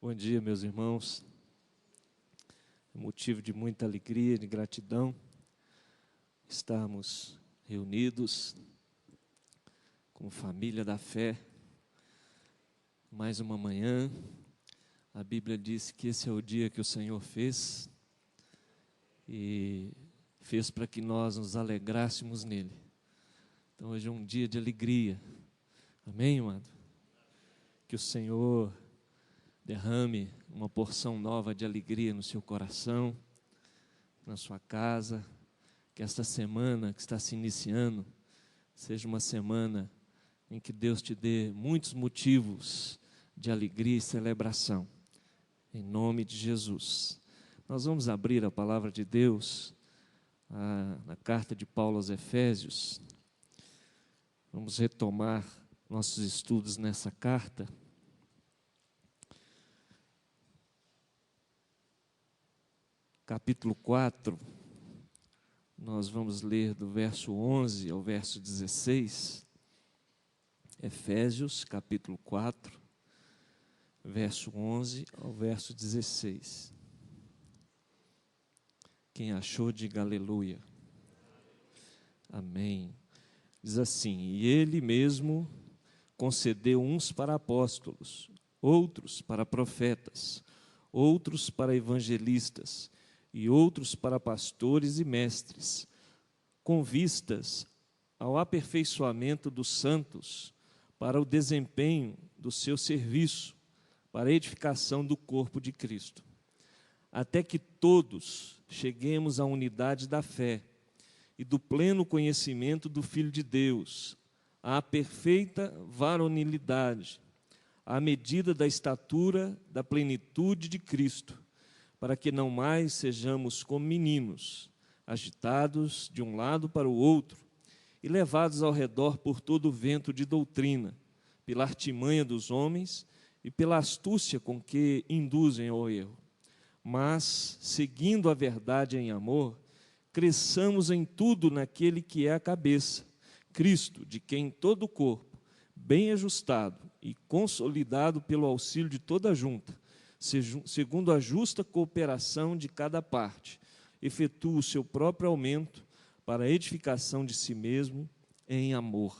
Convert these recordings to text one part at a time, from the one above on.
Bom dia, meus irmãos. É motivo de muita alegria, de gratidão, estarmos reunidos como família da fé. Mais uma manhã, a Bíblia diz que esse é o dia que o Senhor fez e fez para que nós nos alegrássemos nele. Então hoje é um dia de alegria. Amém, amado? Que o Senhor derrame uma porção nova de alegria no seu coração, na sua casa. Que esta semana que está se iniciando seja uma semana em que Deus te dê muitos motivos de alegria e celebração. Em nome de Jesus. Nós vamos abrir a palavra de Deus na carta de Paulo aos Efésios. Vamos retomar nossos estudos nessa carta. Capítulo 4, nós vamos ler do verso 11 ao verso 16. Efésios, capítulo 4, verso 11 ao verso 16. Quem achou, diga aleluia. Amém. Diz assim: e ele mesmo concedeu uns para apóstolos, outros para profetas, outros para evangelistas, e outros para pastores e mestres, com vistas ao aperfeiçoamento dos santos, para o desempenho do seu serviço, para a edificação do corpo de Cristo, até que todos cheguemos à unidade da fé e do pleno conhecimento do Filho de Deus, à perfeita varonilidade, à medida da estatura da plenitude de Cristo, para que não mais sejamos como meninos, agitados de um lado para o outro e levados ao redor por todo o vento de doutrina, pela artimanha dos homens e pela astúcia com que induzem ao erro. Mas, seguindo a verdade em amor, cresçamos em tudo naquele que é a cabeça, Cristo, de quem todo o corpo, bem ajustado e consolidado pelo auxílio de toda a junta, segundo a justa cooperação de cada parte, efetua o seu próprio aumento para a edificação de si mesmo em amor.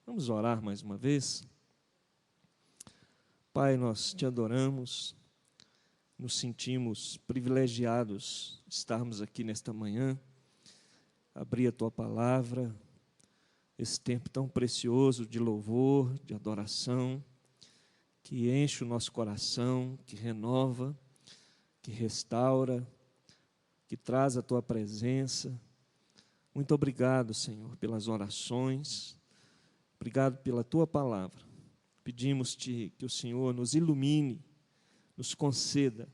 Vamos orar mais uma vez? Pai, nós te adoramos, nos sentimos privilegiados de estarmos aqui nesta manhã, abrir a Tua palavra, esse tempo tão precioso de louvor, de adoração, que enche o nosso coração, que renova, que restaura, que traz a Tua presença. Muito obrigado, Senhor, pelas orações, obrigado pela Tua palavra. Pedimos-Te que o Senhor nos ilumine, nos conceda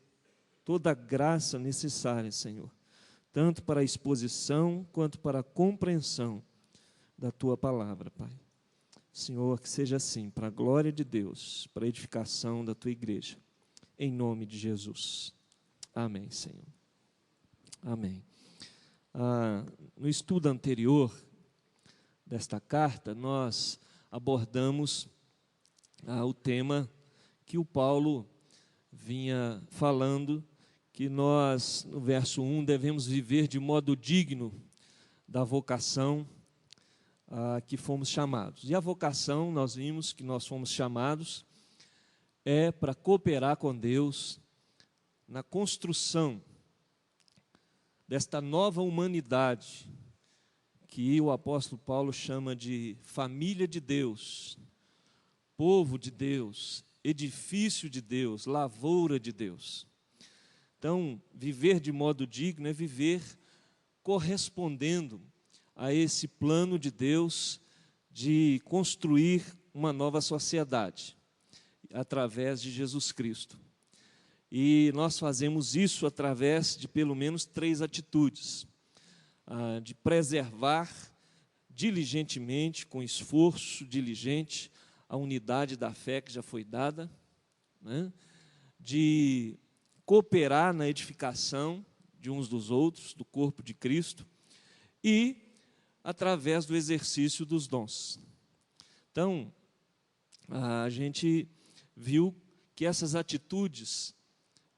toda a graça necessária, Senhor, tanto para a exposição quanto para a compreensão da Tua palavra, Pai. Senhor, que seja assim, para a glória de Deus, para a edificação da Tua igreja, em nome de Jesus. Amém, Senhor. Amém. No estudo anterior desta carta, nós abordamos o tema que o Paulo vinha falando, que nós, no verso 1, devemos viver de modo digno da vocação que fomos chamados. E a vocação, nós vimos que nós fomos chamados para cooperar com Deus na construção desta nova humanidade que o apóstolo Paulo chama de família de Deus, povo de Deus, edifício de Deus, lavoura de Deus. Então, viver de modo digno é viver correspondendo a esse plano de Deus de construir uma nova sociedade através de Jesus Cristo. E nós fazemos isso através de pelo menos 3 atitudes: de preservar diligentemente, com esforço diligente, a unidade da fé que já foi dada, né? De cooperar na edificação de uns dos outros, do corpo de Cristo, e através do exercício dos dons. Então, a gente viu que essas atitudes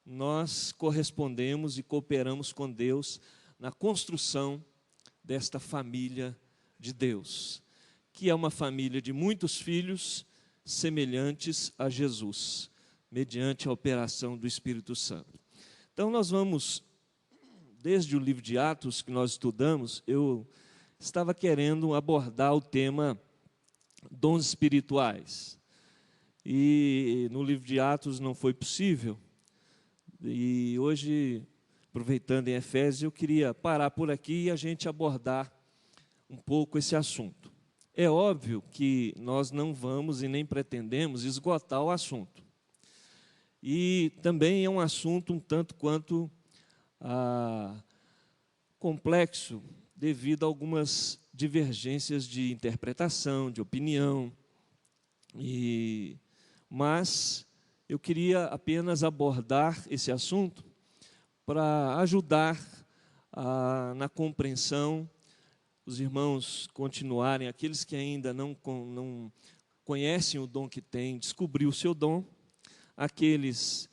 nós correspondemos e cooperamos com Deus na construção desta família de Deus, que é uma família de muitos filhos semelhantes a Jesus, mediante a operação do Espírito Santo. Então nós vamos, desde o livro de Atos que nós estudamos, eu estava querendo abordar o tema dons espirituais. E no livro de Atos não foi possível. E hoje, aproveitando em Efésios, eu queria parar por aqui e a gente abordar um pouco esse assunto. É óbvio que nós não vamos e nem pretendemos esgotar o assunto. E também é um assunto um tanto quanto complexo, devido a algumas divergências de interpretação, de opinião. Mas eu queria apenas abordar esse assunto para ajudar na compreensão, os irmãos continuarem, aqueles que ainda não conhecem o dom que têm, descobrir o seu dom, aqueles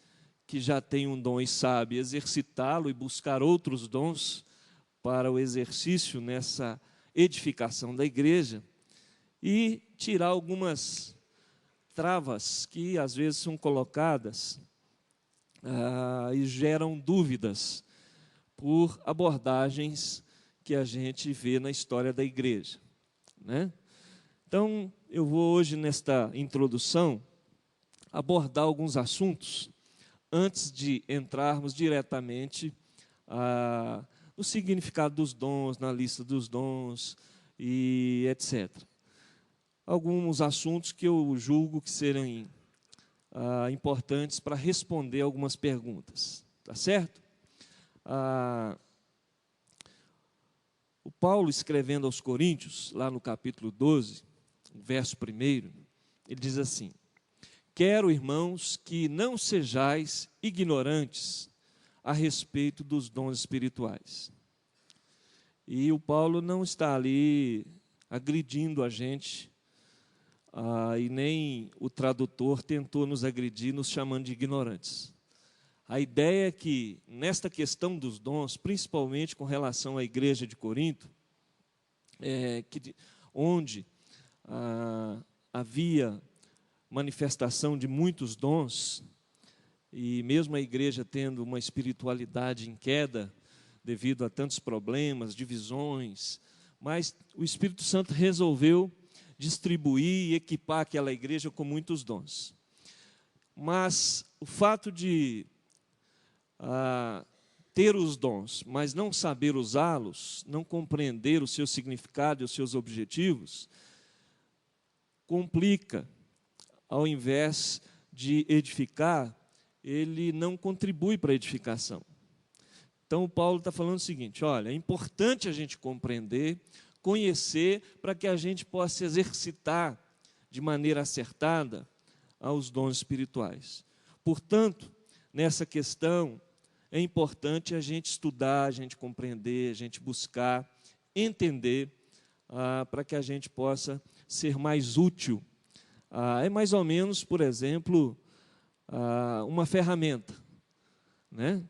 que já têm um dom e sabem exercitá-lo e buscar outros dons para o exercício nessa edificação da igreja, e tirar algumas travas que às vezes são colocadas e geram dúvidas por abordagens que a gente vê na história da igreja, né? Então, eu vou hoje, nesta introdução, abordar alguns assuntos antes de entrarmos diretamente no significado dos dons, na lista dos dons e etc. Alguns assuntos que eu julgo que serem importantes para responder algumas perguntas, tá certo? O Paulo, escrevendo aos Coríntios, lá no capítulo 12, verso 1, ele diz assim: quero, irmãos, que não sejais ignorantes a respeito dos dons espirituais. E o Paulo não está ali agredindo a gente, e nem o tradutor tentou nos agredir, nos chamando de ignorantes. A ideia é que, nesta questão dos dons, principalmente com relação à igreja de Corinto, onde havia manifestação de muitos dons, e mesmo a igreja tendo uma espiritualidade em queda, devido a tantos problemas, divisões, mas o Espírito Santo resolveu distribuir e equipar aquela igreja com muitos dons. Mas o fato de ter os dons, mas não saber usá-los, não compreender o seu significado e os seus objetivos, complica. Ao invés de edificar, ele não contribui para a edificação. Então, o Paulo está falando o seguinte: olha, é importante a gente compreender, conhecer, para que a gente possa exercitar de maneira acertada aos dons espirituais. Portanto, nessa questão, é importante a gente estudar, a gente compreender, a gente buscar, entender, para que a gente possa ser mais útil. É mais ou menos, por exemplo, uma ferramenta, né?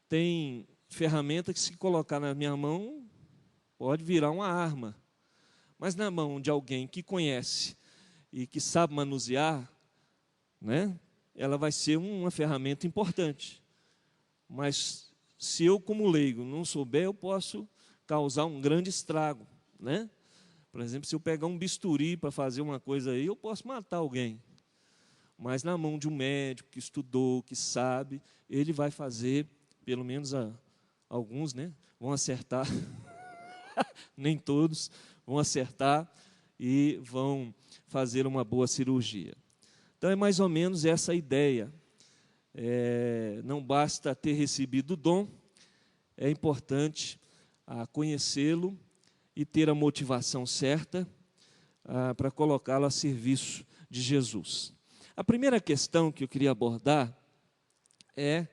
Tem ferramenta que, se colocar na minha mão, pode virar uma arma. Mas na mão de alguém que conhece e que sabe manusear, né, ela vai ser uma ferramenta importante. Mas se eu, como leigo, não souber, eu posso causar um grande estrago, né? Por exemplo, se eu pegar um bisturi para fazer uma coisa aí, eu posso matar alguém. Mas na mão de um médico que estudou, que sabe, ele vai fazer, pelo menos alguns, né, vão acertar, nem todos vão acertar e vão fazer uma boa cirurgia. Então é mais ou menos essa a ideia. Não basta ter recebido o dom, é importante conhecê-lo e ter a motivação certa para colocá-lo a serviço de Jesus. A primeira questão que eu queria abordar é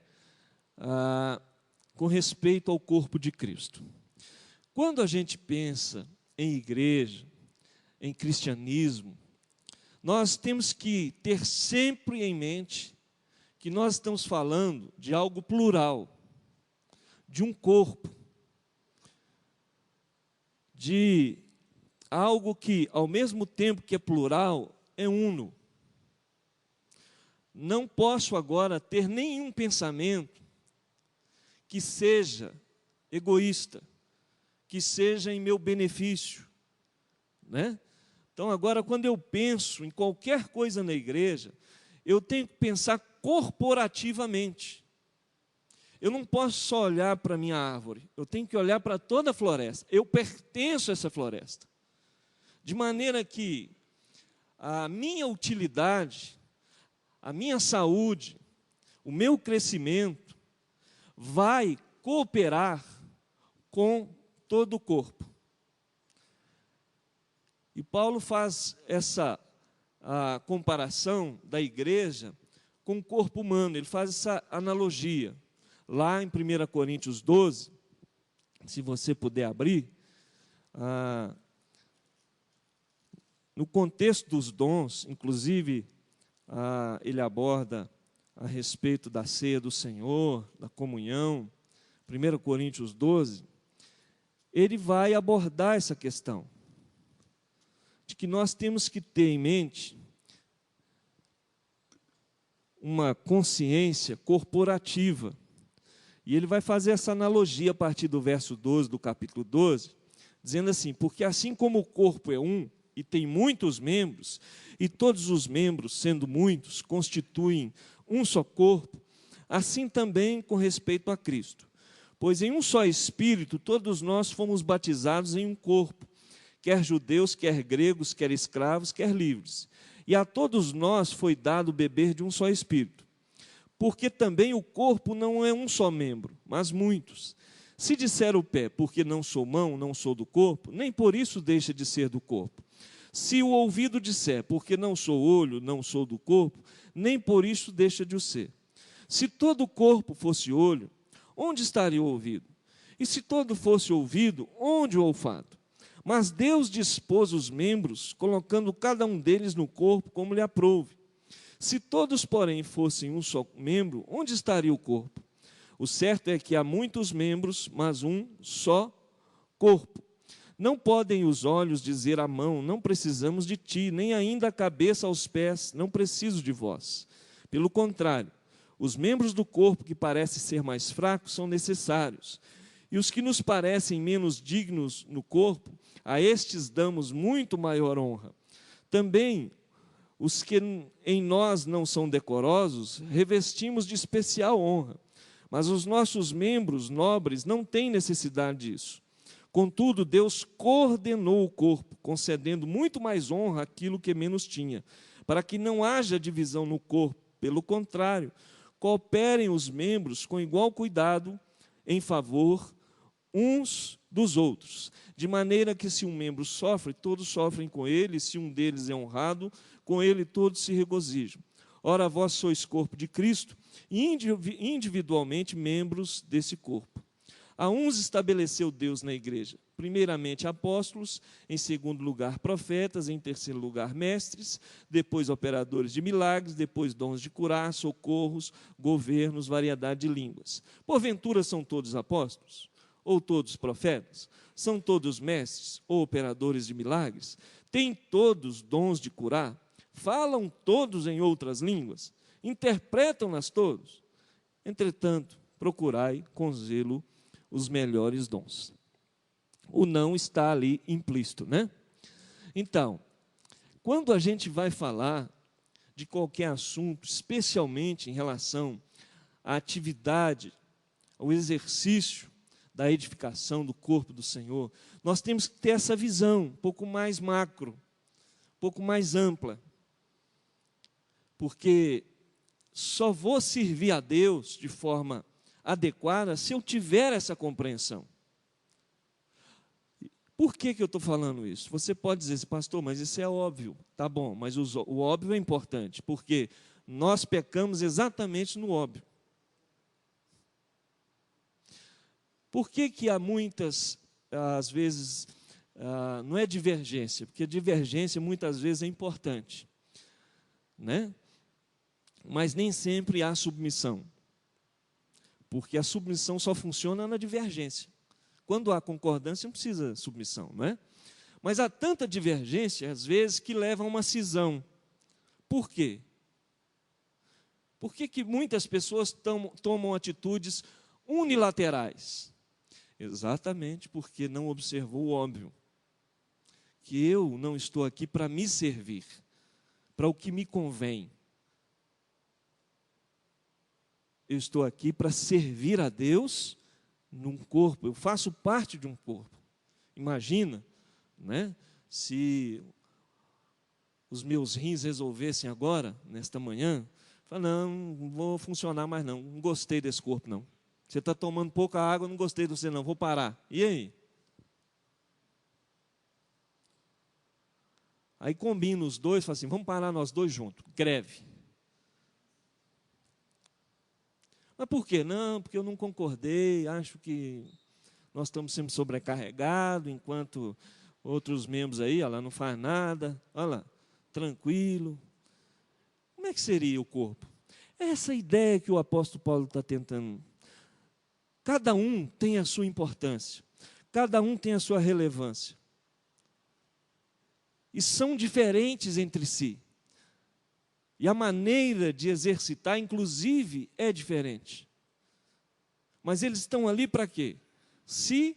com respeito ao corpo de Cristo. Quando a gente pensa em igreja, em cristianismo, nós temos que ter sempre em mente que nós estamos falando de algo plural, de um corpo, de algo que, ao mesmo tempo que é plural, é uno. Não posso agora ter nenhum pensamento que seja egoísta, que seja em meu benefício, né? Então, agora, quando eu penso em qualquer coisa na igreja, eu tenho que pensar corporativamente. Eu não posso só olhar para a minha árvore, eu tenho que olhar para toda a floresta. Eu pertenço a essa floresta. De maneira que a minha utilidade, a minha saúde, o meu crescimento, vai cooperar com todo o corpo. E Paulo faz essa comparação da igreja com o corpo humano, ele faz essa analogia. Lá em 1 Coríntios 12, se você puder abrir, no contexto dos dons, inclusive, ele aborda a respeito da ceia do Senhor, da comunhão, 1 Coríntios 12, ele vai abordar essa questão, de que nós temos que ter em mente uma consciência corporativa. E ele vai fazer essa analogia a partir do verso 12 do capítulo 12, dizendo assim: porque assim como o corpo é um e tem muitos membros, e todos os membros, sendo muitos, constituem um só corpo, assim também com respeito a Cristo. Pois em um só Espírito todos nós fomos batizados em um corpo, quer judeus, quer gregos, quer escravos, quer livres. E a todos nós foi dado beber de um só Espírito. Porque também o corpo não é um só membro, mas muitos. Se disser o pé, porque não sou mão, não sou do corpo, nem por isso deixa de ser do corpo. Se o ouvido disser, porque não sou olho, não sou do corpo, nem por isso deixa de o ser. Se todo o corpo fosse olho, onde estaria o ouvido? E se todo fosse ouvido, onde o olfato? Mas Deus dispôs os membros, colocando cada um deles no corpo como lhe aprouve. Se todos, porém, fossem um só membro, onde estaria o corpo? O certo é que há muitos membros, mas um só corpo. Não podem os olhos dizer à mão, não precisamos de ti, nem ainda a cabeça aos pés, não preciso de vós. Pelo contrário, os membros do corpo que parecem ser mais fracos são necessários. E os que nos parecem menos dignos no corpo, a estes damos muito maior honra. Também os que em nós não são decorosos, revestimos de especial honra. Mas os nossos membros nobres não têm necessidade disso. Contudo, Deus coordenou o corpo, concedendo muito mais honra àquilo que menos tinha, para que não haja divisão no corpo. Pelo contrário, cooperem os membros com igual cuidado em favor uns dos outros, de maneira que se um membro sofre, todos sofrem com ele, se um deles é honrado, com ele todos se regozijam. Ora, vós sois corpo de Cristo, e individualmente membros desse corpo. A uns estabeleceu Deus na igreja, primeiramente apóstolos, em segundo lugar profetas, em terceiro lugar mestres, depois operadores de milagres, depois dons de curar, socorros, governos, variedade de línguas. Porventura são todos apóstolos? Ou todos profetas? São todos mestres ou operadores de milagres? Têm todos dons de curar? Falam todos em outras línguas? Interpretam-nas todos? Entretanto, procurai com zelo os melhores dons. O não está ali implícito, né? Então, quando a gente vai falar de qualquer assunto, especialmente em relação à atividade, ao exercício da edificação do corpo do Senhor, nós temos que ter essa visão um pouco mais macro, um pouco mais ampla, porque só vou servir a Deus de forma adequada se eu tiver essa compreensão. Por que eu estou falando isso? Você pode dizer assim, pastor, mas isso é óbvio. Tá bom, mas o óbvio é importante, porque nós pecamos exatamente no óbvio. Por que há muitas, às vezes, não é divergência, porque divergência muitas vezes é importante. né? Mas nem sempre há submissão, porque a submissão só funciona na divergência. Quando há concordância, não precisa submissão, não é? Mas há tanta divergência, às vezes, que leva a uma cisão. Por quê? Por que muitas pessoas tomam atitudes unilaterais? Exatamente porque não observou o óbvio. Que eu não estou aqui para me servir, para o que me convém. Eu estou aqui para servir a Deus num corpo. Eu faço parte de um corpo. Imagina, né, se os meus rins resolvessem agora, nesta manhã, falar, não vou funcionar mais não gostei desse corpo não. Você está tomando pouca água, não gostei de você não, vou parar. E aí? Aí combina os dois, fala assim, vamos parar nós dois juntos, greve. Mas por quê? Não, porque eu não concordei, acho que nós estamos sempre sobrecarregados, enquanto outros membros aí, olha lá, não faz nada, olha lá, tranquilo. Como é que seria o corpo? Essa ideia que o apóstolo Paulo está tentando. Cada um tem a sua importância, cada um tem a sua relevância. E são diferentes entre si. E a maneira de exercitar, inclusive, é diferente. Mas eles estão ali para quê? Se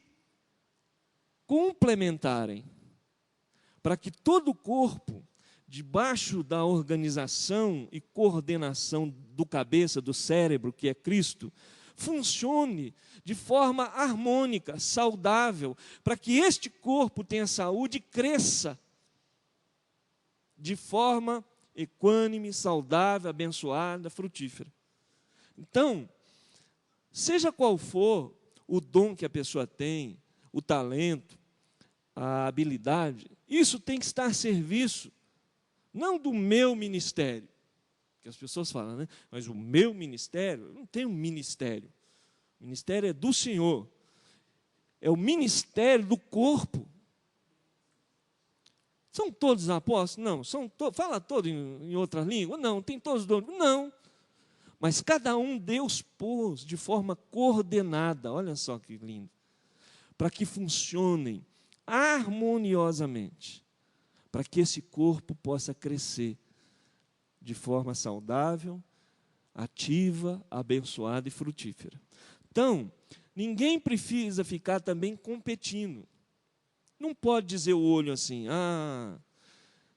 complementarem. Para que todo o corpo, debaixo da organização e coordenação do cabeça, do cérebro, que é Cristo, funcione de forma harmônica, saudável, para que este corpo tenha saúde e cresça de forma equânime, saudável, abençoada, frutífera. Então, seja qual for o dom que a pessoa tem, o talento, a habilidade, isso tem que estar a serviço, não do meu ministério. Que as pessoas falam, né? Mas o meu ministério, eu não tenho um ministério. O ministério é do Senhor. É o ministério do corpo. São todos apóstolos? Não. Fala todo em outra língua? Não. Tem todos os dons? Não. Mas cada um Deus pôs de forma coordenada, olha só que lindo, para que funcionem harmoniosamente, para que esse corpo possa crescer de forma saudável, ativa, abençoada e frutífera. Então, ninguém precisa ficar também competindo. Não pode dizer o olho assim,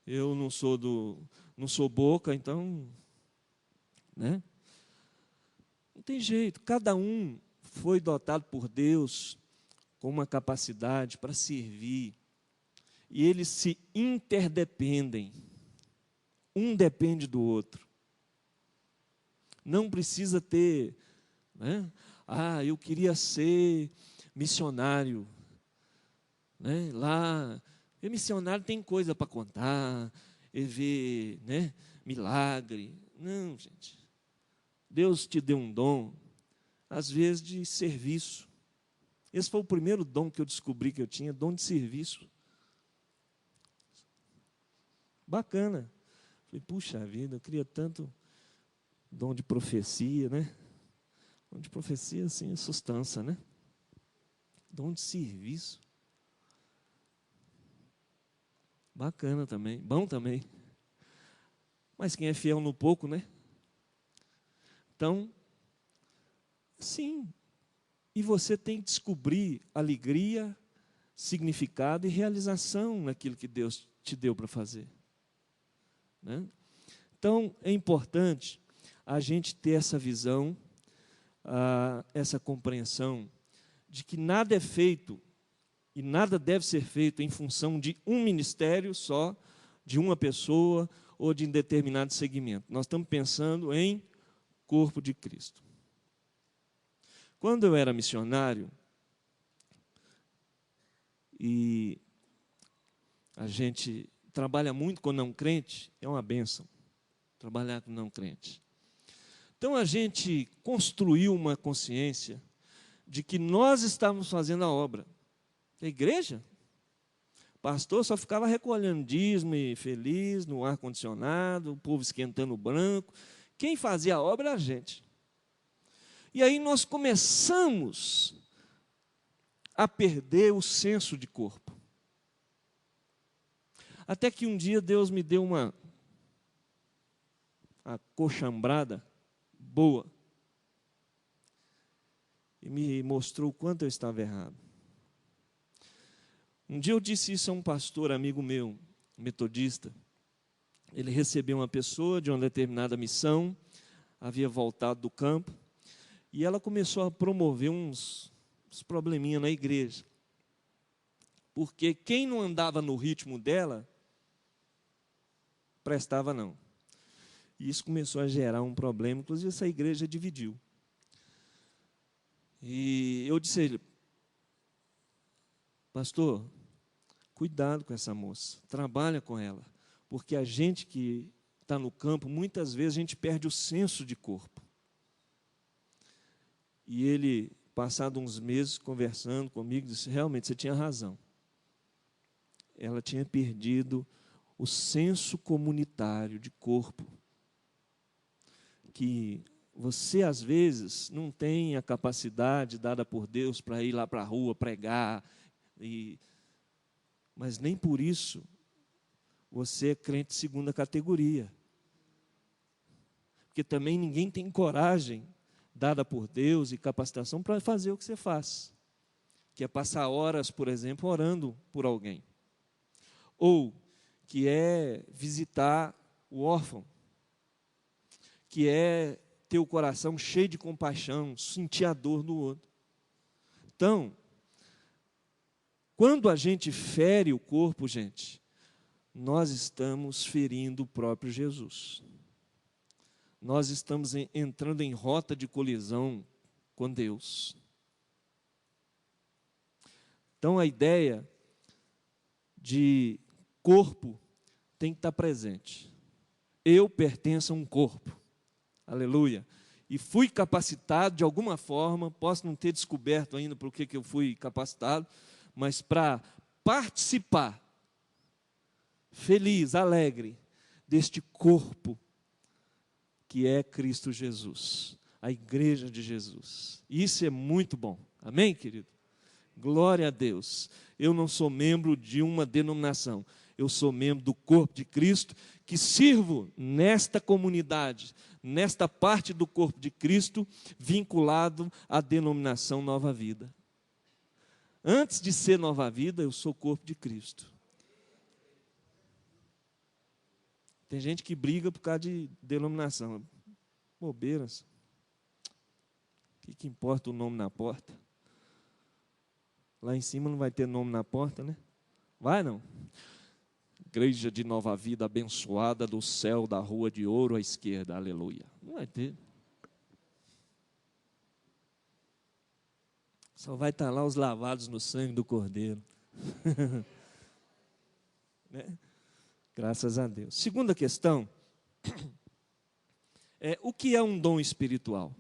eu não sou boca, então, né? Não tem jeito, cada um foi dotado por Deus com uma capacidade para servir, e eles se interdependem, um depende do outro. Não precisa ter, né? Eu queria ser missionário, né? Lá, e missionário tem coisa para contar, e ver, né, milagre. Não, gente. Deus te deu um dom, às vezes, de serviço. Esse foi o primeiro dom que eu descobri que eu tinha, dom de serviço. Bacana. Falei, puxa vida, eu queria tanto dom de profecia, né? Dom de profecia, assim, é sustância, né? Dom de serviço. Bacana também, bom também. Mas quem é fiel no pouco, né? Então, sim. E você tem que descobrir alegria, significado e realização naquilo que Deus te deu para fazer, né? Então, é importante a gente ter essa visão, essa compreensão de que nada é feito e nada deve ser feito em função de um ministério só, de uma pessoa ou de um determinado segmento. Nós estamos pensando em corpo de Cristo. Quando eu era missionário, e a gente trabalha muito com não crente, é uma bênção trabalhar com não crente. Então a gente construiu uma consciência de que nós estávamos fazendo a obra. A igreja? pastor só ficava recolhendo dízimo e feliz, no ar-condicionado, o povo esquentando o branco. Quem fazia a obra era a gente. E aí nós começamos a perder o senso de corpo. Até que um dia Deus me deu uma acochambrada boa e me mostrou o quanto eu estava errado. Um dia eu disse isso a um pastor, amigo meu, metodista. Ele recebeu uma pessoa de uma determinada missão, havia voltado do campo, e ela começou a promover uns probleminhas na igreja. Porque quem não andava no ritmo dela, prestava não. E isso começou a gerar um problema, inclusive essa igreja dividiu. E eu disse a ele, pastor, cuidado com essa moça, trabalha com ela, porque a gente que está no campo, muitas vezes a gente perde o senso de corpo. E ele, passado uns meses conversando comigo, disse, realmente, você tinha razão. Ela tinha perdido o senso comunitário de corpo, que você, às vezes, não tem a capacidade dada por Deus para ir lá para a rua pregar, mas nem por isso você é crente de segunda categoria. Porque também ninguém tem coragem dada por Deus e capacitação para fazer o que você faz, que é passar horas, por exemplo, orando por alguém, ou que é visitar o órfão, que é ter o coração cheio de compaixão, sentir a dor do outro. Então, quando a gente fere o corpo, gente, nós estamos ferindo o próprio Jesus. Nós estamos entrando em rota de colisão com Deus. Então, a ideia de corpo tem que estar presente. Eu pertenço a um corpo. Aleluia. E fui capacitado de alguma forma, posso não ter descoberto ainda por que eu fui capacitado, mas para participar, feliz, alegre, deste corpo que é Cristo Jesus, a igreja de Jesus. Isso é muito bom. Amém, querido? Glória a Deus. Eu não sou membro de uma denominação, eu sou membro do corpo de Cristo, que sirvo nesta comunidade, nesta parte do corpo de Cristo, vinculado à denominação Nova Vida. Antes de ser Nova Vida, eu sou corpo de Cristo. Tem gente que briga por causa de denominação. Bobeiras. O que importa o nome na porta? Lá em cima não vai ter nome na porta, né? Vai não? Igreja de Nova Vida abençoada do céu da Rua de Ouro à esquerda. Aleluia. Não vai ter. Só vai estar lá os lavados no sangue do Cordeiro. Né? Graças a Deus. Segunda questão, o que é um dom espiritual?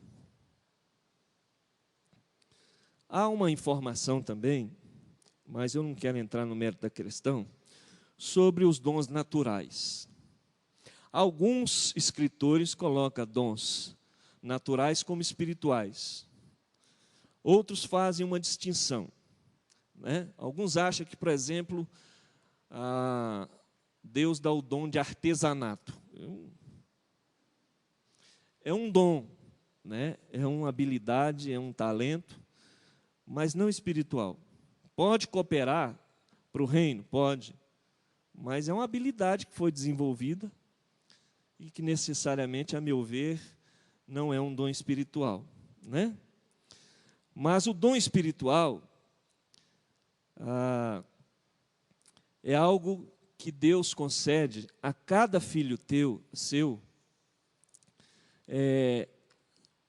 Há uma informação também, mas eu não quero entrar no mérito da questão, sobre os dons naturais. Alguns escritores colocam dons naturais como espirituais. Outros fazem uma distinção. Né? Alguns acham que, por exemplo, Deus dá o dom de artesanato. É um dom, né? É uma habilidade, é um talento, mas não espiritual. Pode cooperar para o reino? Pode. Mas é uma habilidade que foi desenvolvida e que necessariamente, a meu ver, não é um dom espiritual. Né? Mas o dom espiritual é algo que Deus concede a cada filho seu,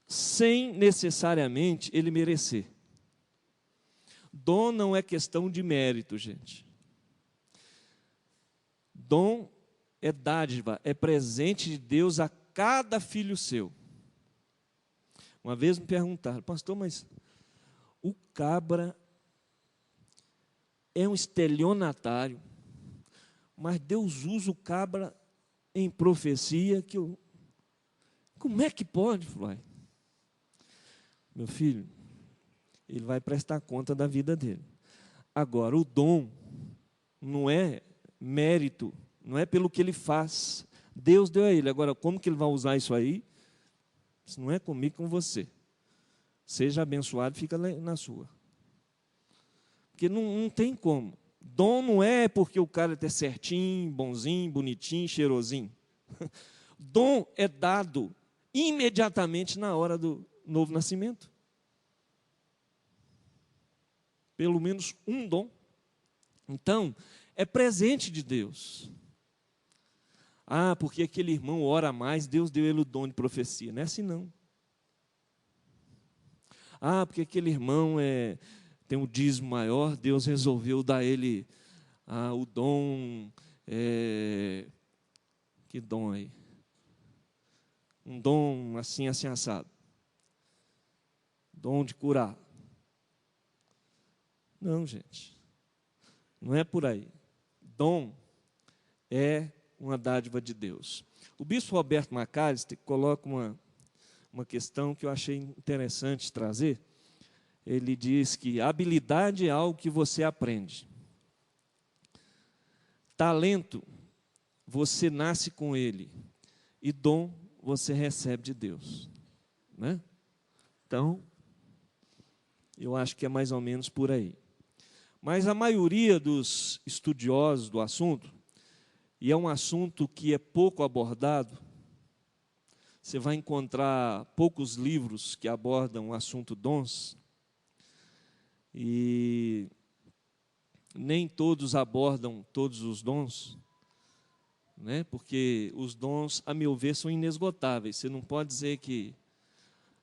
sem necessariamente ele merecer. Dom não é questão de mérito, gente. Dom é dádiva, é presente de Deus a cada filho seu. Uma vez me perguntaram, pastor, mas o cabra é um estelionatário, mas Deus usa o cabra em profecia, como é que pode, Flávio? Meu filho, ele vai prestar conta da vida dele. Agora, o dom não é mérito, não é pelo que ele faz. Deus deu a ele. Agora, como que ele vai usar isso aí? Isso não é comigo, com você. Seja abençoado, fica na sua. Porque não tem como. Dom não é porque o cara é certinho, bonzinho, bonitinho, cheirosinho. Dom é dado imediatamente na hora do novo nascimento. Pelo menos um dom. Então, é presente de Deus. Ah, porque aquele irmão ora mais, Deus deu ele o dom de profecia. Não é assim, não. Ah, porque aquele irmão tem um dízimo maior, Deus resolveu dar ele o dom. Que dom aí? Um dom assim, assim, assado. Dom de curar. Não, gente. Não é por aí. Dom é uma dádiva de Deus. O bispo Roberto Macalister coloca uma questão que eu achei interessante trazer. Ele diz que habilidade é algo que você aprende. Talento, você nasce com ele. E dom, você recebe de Deus. Né? Então, eu acho que é mais ou menos por aí. Mas a maioria dos estudiosos do assunto, e é um assunto que é pouco abordado, você vai encontrar poucos livros que abordam o assunto dons, e nem todos abordam todos os dons, né? Porque os dons, a meu ver, são inesgotáveis. Você não pode dizer que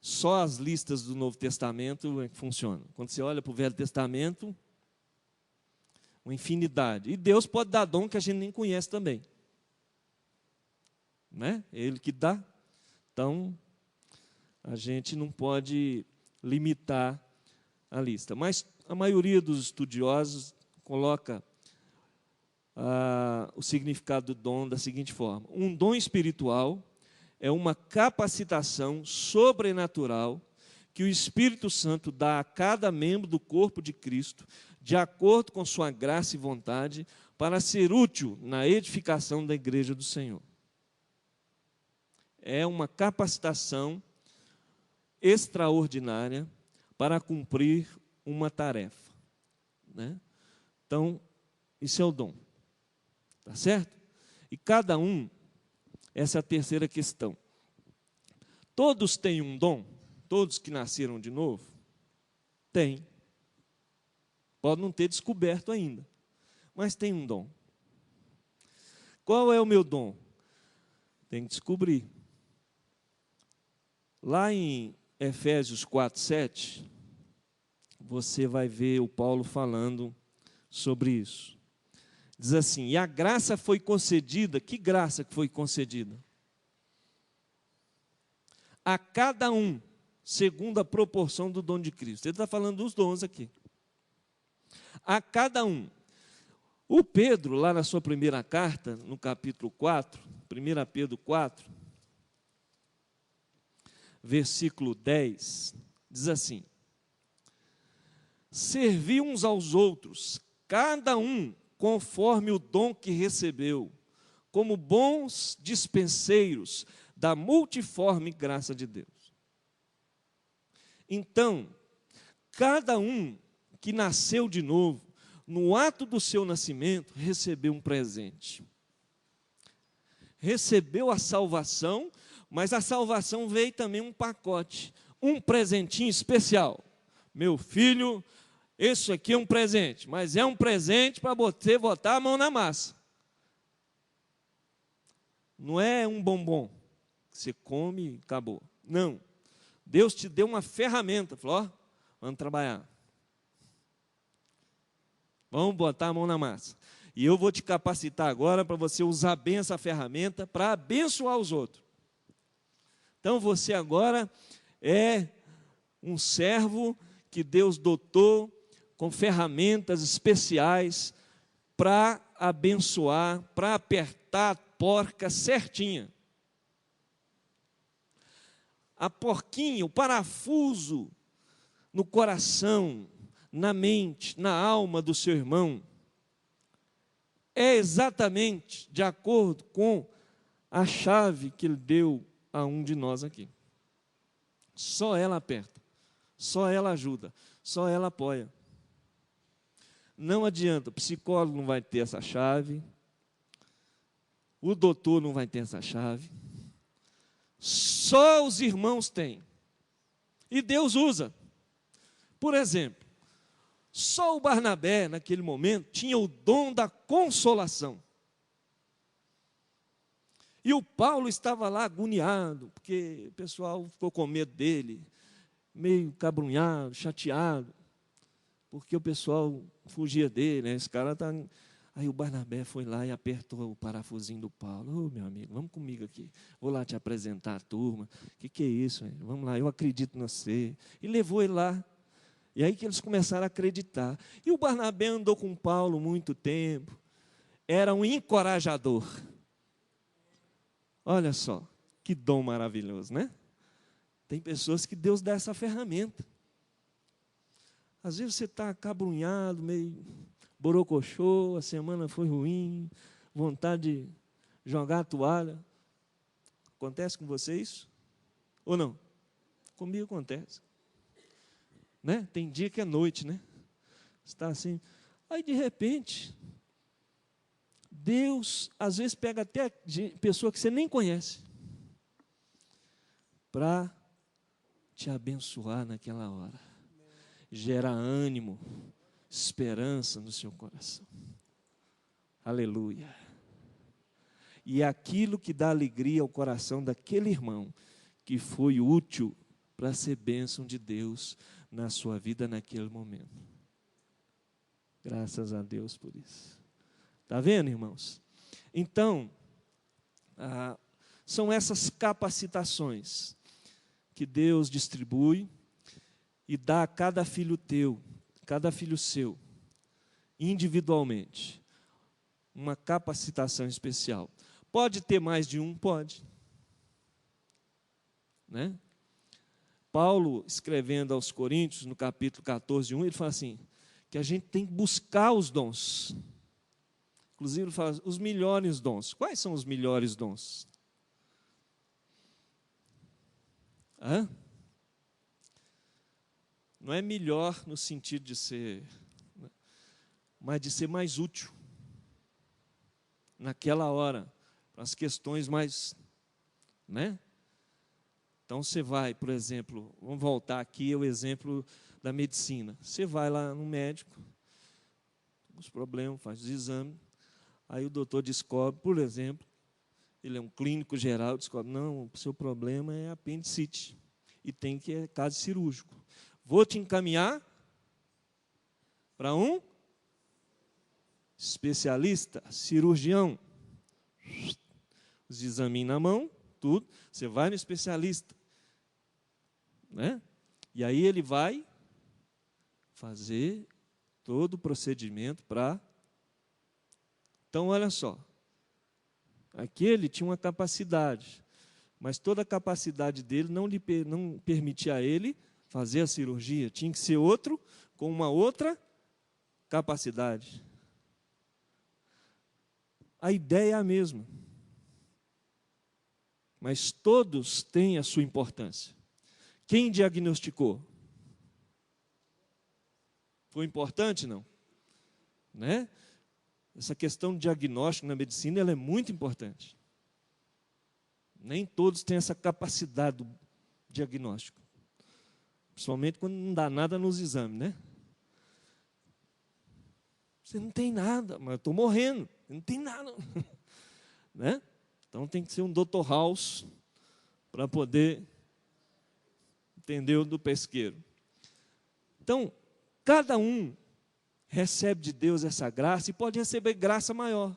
só as listas do Novo Testamento funcionam. Quando você olha para o Velho Testamento, uma infinidade. E Deus pode dar dom que a gente nem conhece também. Né? É Ele que dá. Então, a gente não pode limitar a lista. Mas a maioria dos estudiosos coloca o significado do dom da seguinte forma: um dom espiritual é uma capacitação sobrenatural que o Espírito Santo dá a cada membro do corpo de Cristo, de acordo com sua graça e vontade, para ser útil na edificação da igreja do Senhor. É uma capacitação extraordinária para cumprir uma tarefa. Né? Então, isso é o dom. Tá certo? E cada um, essa é a terceira questão. Todos têm um dom? Todos que nasceram de novo? Tem. Pode não ter descoberto ainda, mas tem um dom. Qual é o meu dom? Tem que descobrir. Lá em Efésios 4:7, você vai ver o Paulo falando sobre isso. Diz assim: e a graça foi concedida. Que graça que foi concedida? A cada um, segundo a proporção do dom de Cristo. Ele está falando dos dons aqui. A cada um. O Pedro, lá na sua primeira carta, no capítulo 4, 1 Pedro 4, versículo 10, diz assim: servi uns aos outros, cada um conforme o dom que recebeu, como bons dispenseiros da multiforme graça de Deus. Então, cada um que nasceu de novo, no ato do seu nascimento, recebeu um presente. Recebeu a salvação, mas a salvação veio também um pacote, um presentinho especial. Meu filho, isso aqui é um presente, mas é um presente para você botar a mão na massa. Não é um bombom, você come e acabou. Não. Deus te deu uma ferramenta, falou: ó, vamos trabalhar. Vamos botar a mão na massa. E eu vou te capacitar agora para você usar bem essa ferramenta para abençoar os outros. Então você agora é um servo que Deus dotou com ferramentas especiais para abençoar, para apertar a porca certinha. A porquinha, o parafuso no coração, na mente, na alma do seu irmão, é exatamente de acordo com a chave que ele deu a um de nós aqui. Só ela aperta, só ela ajuda, só ela apoia. Não adianta, o psicólogo não vai ter essa chave, o doutor não vai ter essa chave, só os irmãos têm. E Deus usa. Por exemplo, só o Barnabé, naquele momento, tinha o dom da consolação. E o Paulo estava lá agoniado, porque o pessoal ficou com medo dele, meio cabrunhado, chateado, porque o pessoal fugia dele, né? Esse cara está... Aí o Barnabé foi lá e apertou o parafusinho do Paulo. Ô, meu amigo, vamos comigo aqui. Vou lá te apresentar a turma. O que é isso? Hein? Vamos lá, eu acredito em você. E levou ele lá. E aí que eles começaram a acreditar. E o Barnabé andou com Paulo muito tempo. Era um encorajador. Olha só, que dom maravilhoso, né? Tem pessoas que Deus dá essa ferramenta. Às vezes você está acabrunhado, meio borocochô, a semana foi ruim, vontade de jogar a toalha. Acontece com você isso? Ou não? Comigo acontece. Né? Tem dia que é noite, né? Você está assim. Aí, de repente, Deus, às vezes, pega até pessoa que você nem conhece, para te abençoar naquela hora. Gera ânimo, esperança no seu coração. Aleluia. E é aquilo que dá alegria ao coração daquele irmão que foi útil para ser bênção de Deus na sua vida naquele momento. Graças a Deus por isso. Está vendo, irmãos? Então, são essas capacitações que Deus distribui e dá a cada filho teu, cada filho seu, individualmente, uma capacitação especial. Pode ter mais de um? Pode. Né? Paulo, escrevendo aos Coríntios, no capítulo 14, 1, ele fala assim, que a gente tem que buscar os dons. Inclusive, ele fala, os melhores dons. Quais são os melhores dons? Hã? Não é melhor no sentido de ser, mas de ser mais útil. Naquela hora, para as questões mais, né? Então, você vai, por exemplo, vamos voltar aqui ao exemplo da medicina. Você vai lá no médico, os problemas, faz os exames, aí o doutor descobre, por exemplo, ele é um clínico geral, descobre, não, o seu problema é apendicite, e tem que ir caso cirúrgico. Vou te encaminhar para um especialista, cirurgião. Os exames na mão, tudo, você vai no especialista. Né? E aí ele vai fazer todo o procedimento para... Então, olha só. Aqui ele tinha uma capacidade, mas toda a capacidade dele não permitia a ele fazer a cirurgia. Tinha que ser outro com uma outra capacidade. A ideia é a mesma. Mas todos têm a sua importância. Quem diagnosticou? Foi importante, não? Né? Essa questão de diagnóstico na medicina ela é muito importante. Nem todos têm essa capacidade do diagnóstico. Principalmente quando não dá nada nos exames, né? Você não tem nada, mas eu estou morrendo. Não tem nada. Né? Então tem que ser um Dr. House para poder entender o do pesqueiro. Então, cada um recebe de Deus essa graça e pode receber graça maior.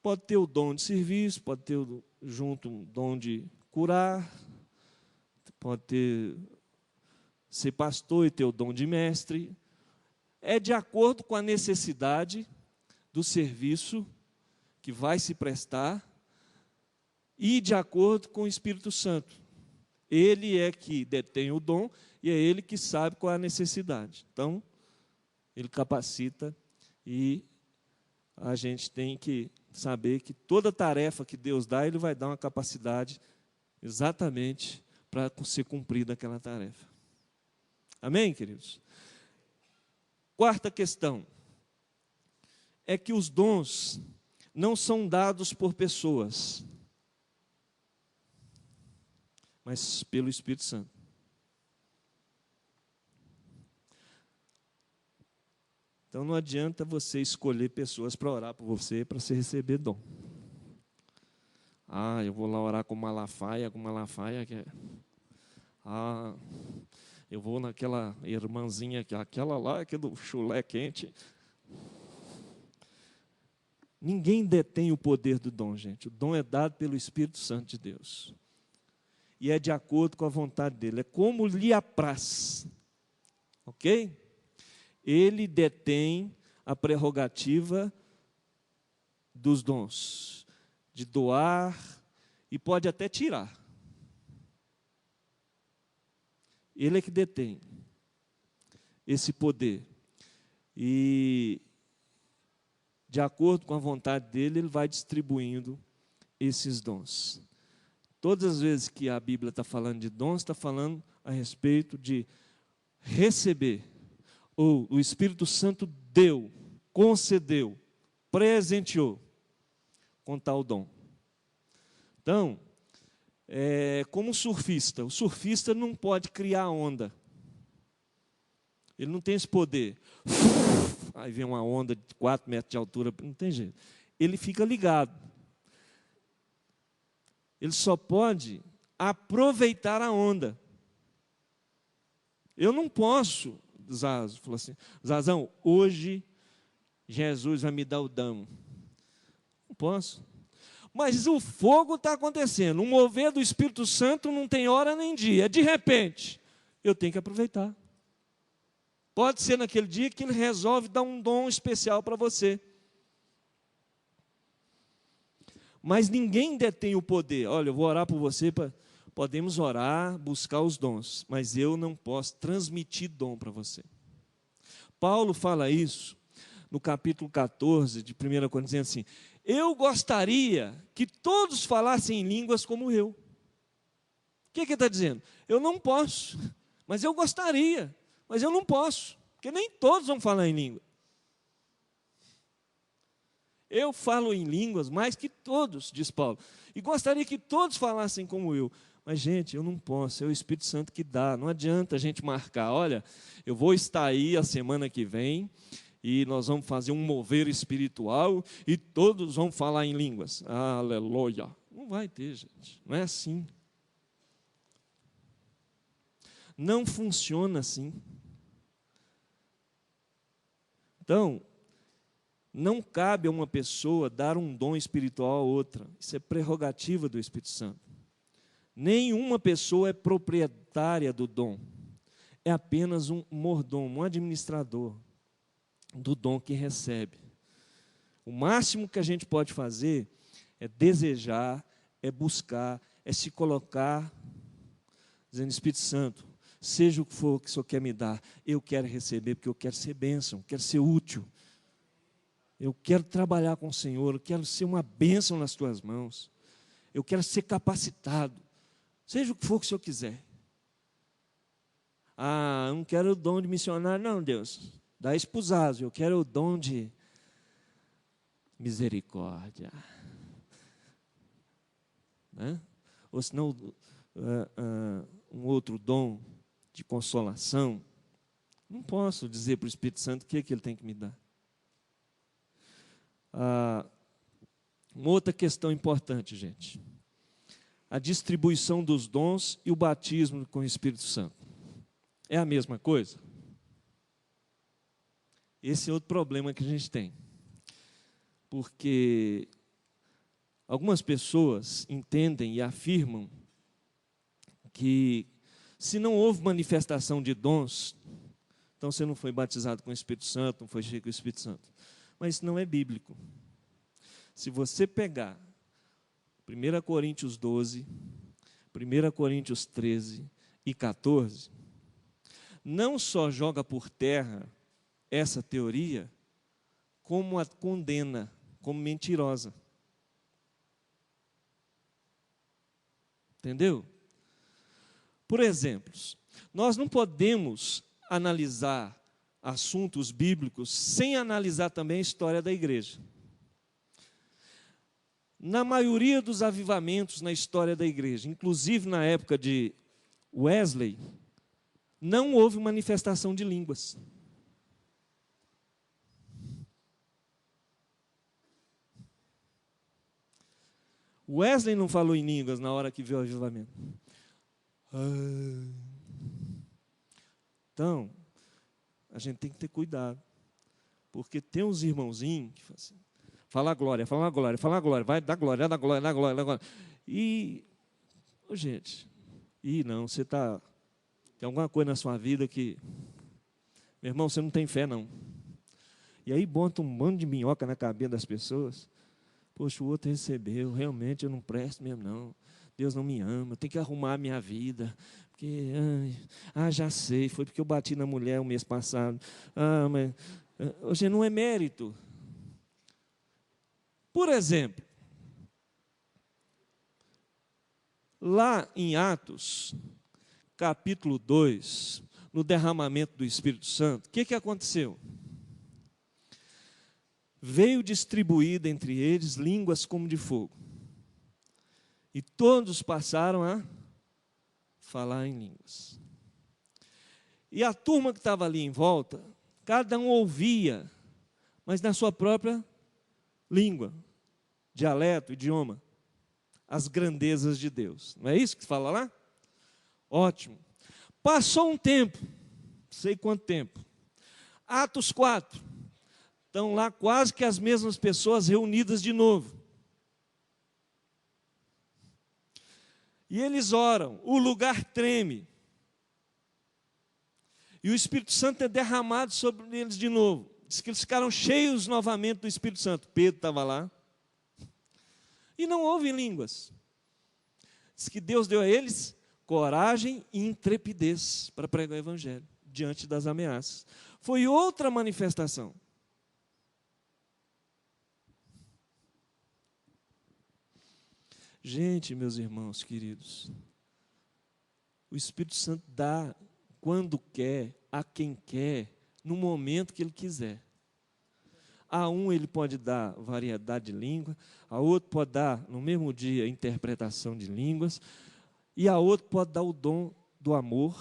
Pode ter o dom de serviço, pode ter junto um dom de curar, pode ter ser pastor e ter o dom de mestre. É de acordo com a necessidade do serviço que vai se prestar e de acordo com o Espírito Santo. Ele é que detém o dom e é ele que sabe qual é a necessidade. Então, ele capacita e a gente tem que saber que toda tarefa que Deus dá, ele vai dar uma capacidade exatamente para ser cumprida aquela tarefa. Amém, queridos? Quarta questão é que os dons não são dados por pessoas, mas pelo Espírito Santo. Então não adianta você escolher pessoas para orar por você, para você receber dom. Ah, eu vou lá orar com Malafaia que é... Ah, eu vou naquela irmãzinha, aquela lá, que é do chulé quente. Ninguém detém o poder do dom, gente. O dom é dado pelo Espírito Santo de Deus. E é de acordo com a vontade dele. É como lhe apraz. Ok? Ele detém a prerrogativa dos dons, de doar e pode até tirar. Ele é que detém esse poder. E, de acordo com a vontade dele, ele vai distribuindo esses dons. Todas as vezes que a Bíblia está falando de dons, está falando a respeito de receber. Ou o Espírito Santo deu, concedeu, presenteou com tal dom. Então, como surfista. O surfista não pode criar onda. Ele não tem esse poder. Aí vem uma onda de 4 metros de altura, não tem jeito. Ele fica ligado. Ele só pode aproveitar a onda. Eu não posso, Zazo falou assim, Zazão, hoje Jesus vai me dar o dom. Não posso. Mas o fogo está acontecendo. O mover do Espírito Santo não tem hora nem dia. De repente, eu tenho que aproveitar. Pode ser naquele dia que ele resolve dar um dom especial para você. Mas ninguém detém o poder. Olha, eu vou orar por você. Podemos orar, buscar os dons. Mas eu não posso transmitir dom para você. Paulo fala isso no capítulo 14 de 1 Coríntios, assim: eu gostaria que todos falassem em línguas como eu. O que ele está dizendo? Eu não posso, mas eu gostaria, mas eu não posso, porque nem todos vão falar em língua. Eu falo em línguas mais que todos, diz Paulo, e gostaria que todos falassem como eu. Mas, gente, eu não posso, é o Espírito Santo que dá. Não adianta a gente marcar, olha, eu vou estar aí a semana que vem, e nós vamos fazer um mover espiritual, e todos vão falar em línguas. Aleluia. Não vai ter, gente. Não é assim. Não funciona assim. Então, não cabe a uma pessoa dar um dom espiritual a outra. Isso é prerrogativa do Espírito Santo. Nenhuma pessoa é proprietária do dom. É apenas um mordomo, um administrador do dom que recebe. O máximo que a gente pode fazer é desejar, é buscar, é se colocar, dizendo: Espírito Santo, seja o que for que o Senhor quer me dar, eu quero receber, porque eu quero ser bênção, quero ser útil. Eu quero trabalhar com o Senhor, eu quero ser uma bênção nas tuas mãos. Eu quero ser capacitado. Seja o que for que o Senhor quiser. Ah, eu não quero o dom de missionário, não, Deus. Dá esposado, eu quero o dom de misericórdia. Né? Ou senão, um outro dom de consolação. Não posso dizer para o Espírito Santo o que ele tem que me dar. Uma outra questão importante, gente. A distribuição dos dons e o batismo com o Espírito Santo. É a mesma coisa? Esse é outro problema que a gente tem. Porque algumas pessoas entendem e afirmam que Se não houve manifestação de dons, então você não foi batizado com o Espírito Santo, não foi cheio com o Espírito Santo. Mas isso não é bíblico. Se você pegar 1 Coríntios 12, 1 Coríntios 13 e 14, não só joga por terra essa teoria, como a condena como mentirosa. Entendeu? Por exemplo, nós não podemos analisar assuntos bíblicos sem analisar também a história da igreja. Na maioria dos avivamentos na história da igreja, inclusive na época de Wesley, não houve manifestação de línguas. Wesley não falou em línguas na hora que viu o avivamento. Então, a gente tem que ter cuidado, porque tem uns irmãozinhos que falam assim, fala glória, fala glória, fala glória, vai dar glória, dá glória, dá glória, dá glória. E, gente, não, você tem alguma coisa na sua vida que, meu irmão, você não tem fé, não. E aí bota um bando de minhoca na cabeça das pessoas. Poxa, o outro recebeu, realmente eu não presto mesmo, não. Deus não me ama, eu tenho que arrumar a minha vida. Porque, já sei, foi porque eu bati na mulher o mês passado. Mas hoje não é mérito. Por exemplo, lá em Atos, capítulo 2, no derramamento do Espírito Santo, o que aconteceu? Veio distribuída entre eles línguas como de fogo. E todos passaram a falar em línguas. E a turma que estava ali em volta, cada um ouvia, mas na sua própria língua, dialeto, idioma, as grandezas de Deus. Não é isso que fala lá? Ótimo. Passou um tempo, não sei quanto tempo. Atos 4. Estão lá quase que as mesmas pessoas reunidas de novo. E eles oram, o lugar treme. E o Espírito Santo é derramado sobre eles de novo. Diz que eles ficaram cheios novamente do Espírito Santo. Pedro estava lá. E não houve línguas. Diz que Deus deu a eles coragem e intrepidez para pregar o Evangelho, diante das ameaças. Foi outra manifestação. Gente, meus irmãos queridos, o Espírito Santo dá quando quer, a quem quer, no momento que Ele quiser. A um Ele pode dar variedade de língua, a outro pode dar, no mesmo dia, interpretação de línguas, e a outro pode dar o dom do amor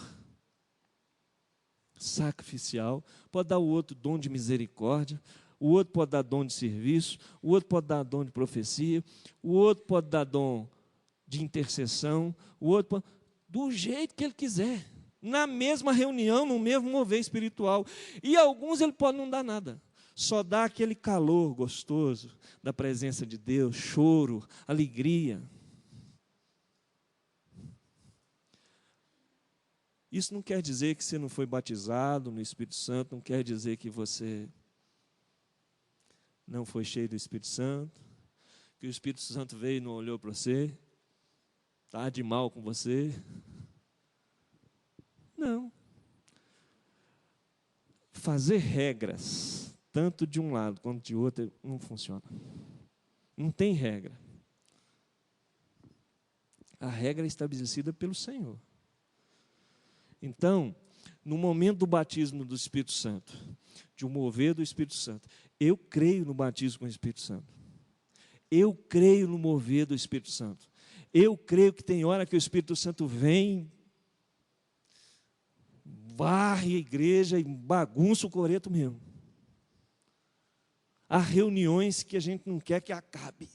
sacrificial, pode dar o outro dom de misericórdia, o outro pode dar dom de serviço, o outro pode dar dom de profecia, o outro pode dar dom de intercessão, o outro pode, do jeito que ele quiser, na mesma reunião, no mesmo mover espiritual. E alguns ele pode não dar nada, só dá aquele calor gostoso da presença de Deus, choro, alegria. Isso não quer dizer que você não foi batizado no Espírito Santo, não quer dizer que você não foi cheio do Espírito Santo, que o Espírito Santo veio e não olhou para você, está de mal com você. Não. Fazer regras, tanto de um lado quanto de outro, não funciona. Não tem regra. A regra é estabelecida pelo Senhor. Então, no momento do batismo do Espírito Santo, de um mover do Espírito Santo, eu creio no batismo com o Espírito Santo. Eu creio no mover do Espírito Santo. Eu creio que tem hora que o Espírito Santo vem, varre a igreja e bagunça o coreto mesmo. Há reuniões que a gente não quer que acabe.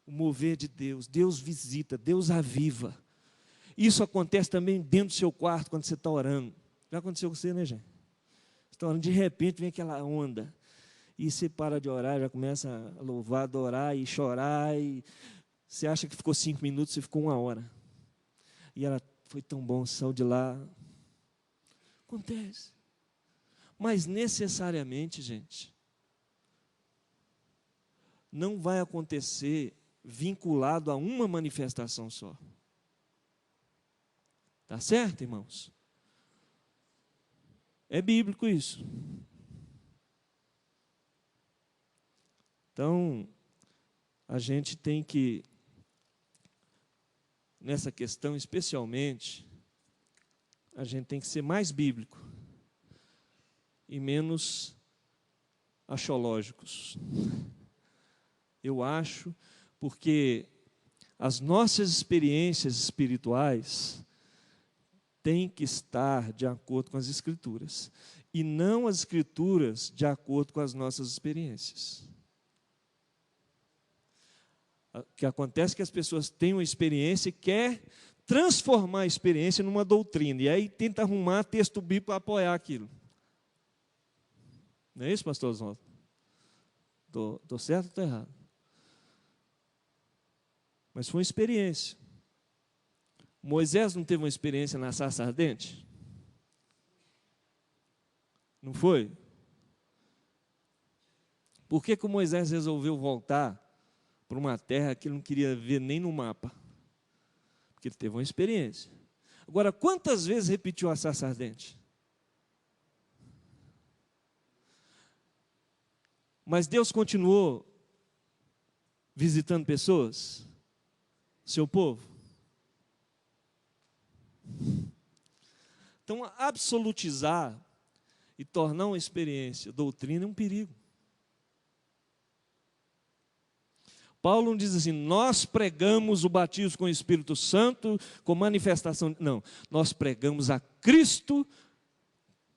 O mover de Deus, Deus visita, Deus aviva. Isso acontece também dentro do seu quarto, quando você está orando. Já aconteceu com você, né, gente? Você está orando, de repente vem aquela onda. E você para de orar, já começa a louvar, adorar e chorar. E você acha que ficou 5 minutos, você ficou 1 hora. E ela, foi tão bom, saiu de lá. Acontece. Mas necessariamente, gente, não vai acontecer vinculado a uma manifestação só. Tá certo, irmãos? É bíblico isso. Então, a gente tem que, nessa questão especialmente, a gente tem que ser mais bíblico e menos achológicos. Eu acho, porque as nossas experiências espirituais têm que estar de acordo com as Escrituras, e não as Escrituras de acordo com as nossas experiências. O que acontece é que as pessoas têm uma experiência e querem transformar a experiência numa doutrina, e aí tenta arrumar texto bíblico para apoiar aquilo. Não é isso, pastor Oswaldo? Estou certo ou estou errado? Mas foi uma experiência. Moisés não teve uma experiência na sarça ardente? Não foi? Por que o Moisés resolveu voltar para uma terra que ele não queria ver nem no mapa? Porque ele teve uma experiência. Agora, quantas vezes repetiu a sarça ardente? Mas Deus continuou visitando pessoas, seu povo. Então, absolutizar e tornar uma experiência doutrina é um perigo. Paulo não diz assim, nós pregamos o batismo com o Espírito Santo, com manifestação. Não, nós pregamos a Cristo,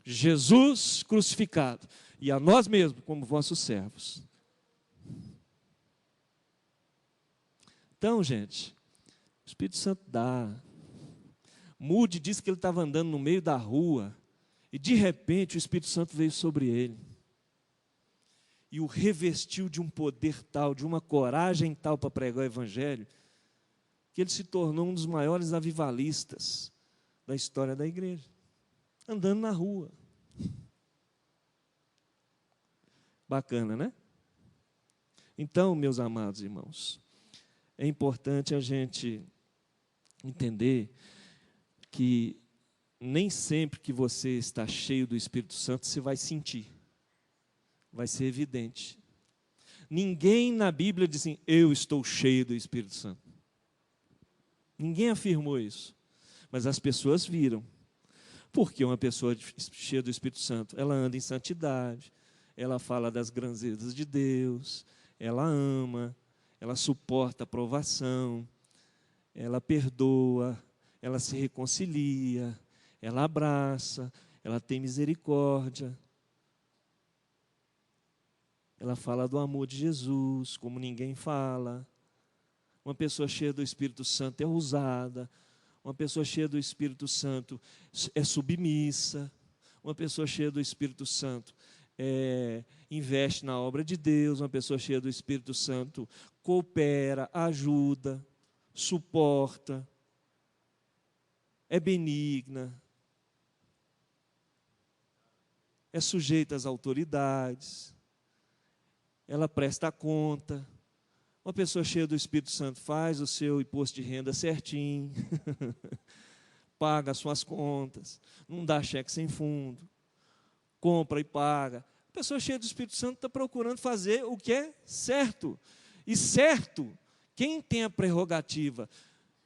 Jesus crucificado, e a nós mesmos como vossos servos. Então, gente, o Espírito Santo dá. Moody disse que ele estava andando no meio da rua, e de repente o Espírito Santo veio sobre ele. E o revestiu de um poder tal, de uma coragem tal para pregar o Evangelho, que ele se tornou um dos maiores avivalistas da história da igreja, andando na rua. Bacana, né? Então, meus amados irmãos, é importante a gente entender que nem sempre que você está cheio do Espírito Santo, você vai sentir. Vai ser evidente. Ninguém na Bíblia diz assim, eu estou cheio do Espírito Santo. Ninguém afirmou isso. Mas as pessoas viram. Porque uma pessoa cheia do Espírito Santo, ela anda em santidade, ela fala das grandezas de Deus, ela ama, ela suporta a provação, ela perdoa, ela se reconcilia, ela abraça, ela tem misericórdia. Ela fala do amor de Jesus, como ninguém fala. Uma pessoa cheia do Espírito Santo é ousada. Uma pessoa cheia do Espírito Santo é submissa. Uma pessoa cheia do Espírito Santo investe na obra de Deus. Uma pessoa cheia do Espírito Santo coopera, ajuda, suporta, é benigna, é sujeita às autoridades. Ela presta conta. Uma pessoa cheia do Espírito Santo faz o seu imposto de renda certinho, paga as suas contas, não dá cheque sem fundo, compra e paga. A pessoa cheia do Espírito Santo está procurando fazer o que é certo. E certo, quem tem a prerrogativa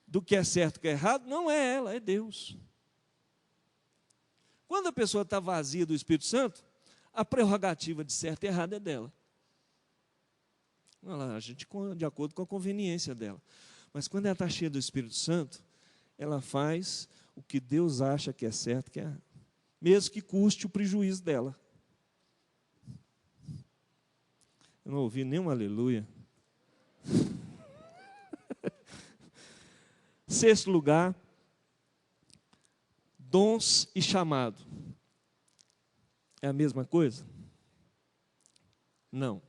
do que é certo e o que é errado, não é ela, é Deus. Quando a pessoa está vazia do Espírito Santo, a prerrogativa de certo e errado é dela. A gente, de acordo com a conveniência dela. Mas quando ela está cheia do Espírito Santo, ela faz o que Deus acha que é certo, que é, mesmo que custe o prejuízo dela. Eu não ouvi nenhum aleluia. Sexto lugar, dons e chamado. É a mesma coisa? Não.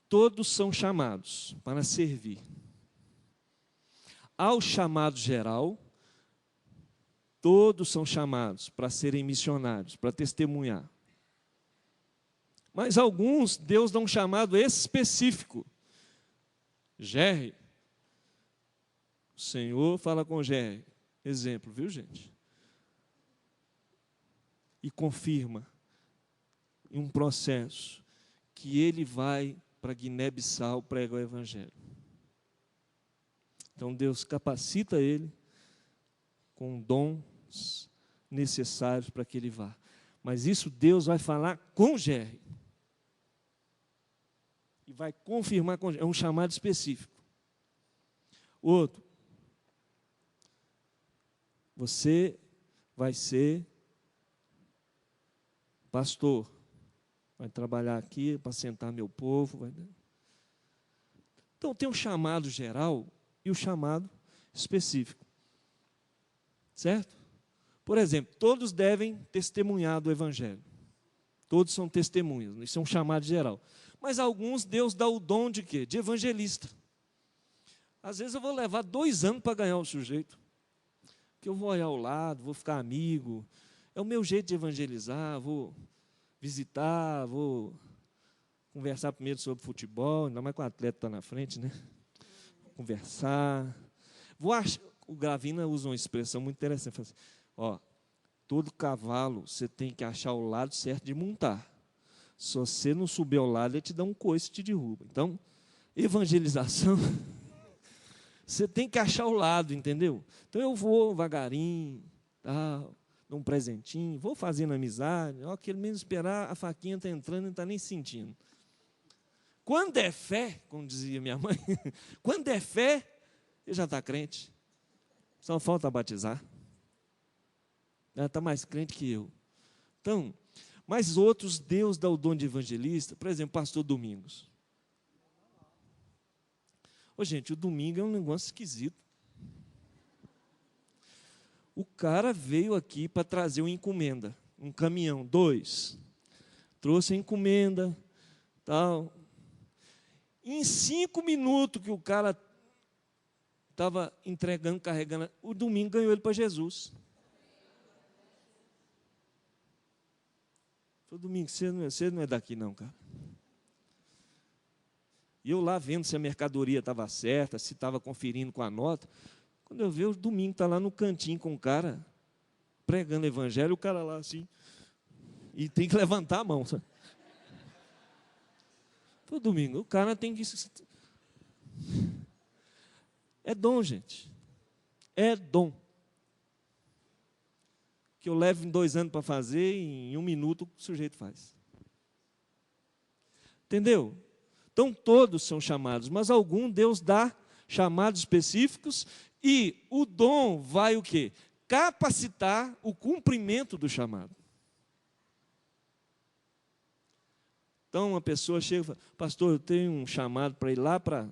Todos são chamados para servir. Ao chamado geral, todos são chamados para serem missionários, para testemunhar. Mas alguns, Deus dá um chamado específico. Jerry, o Senhor fala com Jerry. Exemplo, viu, gente? E confirma em um processo que ele vai para Guiné-Bissau pregar o Evangelho. Então Deus capacita ele com dons necessários para que ele vá. Mas isso Deus vai falar com Jerry. E vai confirmar com Jerry. É um chamado específico. Outro. Você vai ser pastor. Vai trabalhar aqui para apacentar meu povo. Então tem o chamado geral e o chamado específico. Certo? Por exemplo, todos devem testemunhar do Evangelho. Todos são testemunhas, isso é um chamado geral. Mas alguns, Deus dá o dom de quê? De evangelista. Às vezes eu vou levar 2 anos para ganhar o sujeito. Porque eu vou olhar ao lado, vou ficar amigo. É o meu jeito de evangelizar, vou visitar, vou conversar primeiro sobre futebol, ainda mais com o atleta está na frente, né? Conversar. O Gravina usa uma expressão muito interessante. Fala assim, ó, todo cavalo você tem que achar o lado certo de montar. Se você não subir ao lado, ele te dá um coice e te derruba. Então, evangelização, você tem que achar o lado, entendeu? Então, eu vou devagarinho, tal, dou um presentinho, vou fazendo amizade, ó, que menos esperar, a faquinha está entrando e não está nem sentindo. Quando é fé, como dizia minha mãe, quando é fé, ele já está crente. Só falta batizar. Ela está mais crente que eu. Então, mas outros, Deus dá o dom de evangelista. Por exemplo, pastor Domingos. Ô, gente, o domingo é um negócio esquisito. O cara veio aqui para trazer uma encomenda. Um caminhão, 2. Trouxe a encomenda, tal. Em 5 minutos que o cara estava entregando, carregando, o domingo ganhou ele para Jesus. Falei, Domingo, você não é daqui não, cara. E eu lá vendo se a mercadoria estava certa, se estava conferindo com a nota. Quando eu vejo, o Domingo está lá no cantinho com o cara, pregando o evangelho, o cara lá assim, e tem que levantar a mão, sabe? Falei, Domingo, o cara tem que... É dom, gente. É dom. Que eu levo em 2 anos para fazer, em 1 minuto o sujeito faz. Entendeu? Então todos são chamados, mas algum Deus dá chamados específicos e o dom vai o quê? Capacitar o cumprimento do chamado. Então uma pessoa chega e fala, pastor, eu tenho um chamado para ir lá para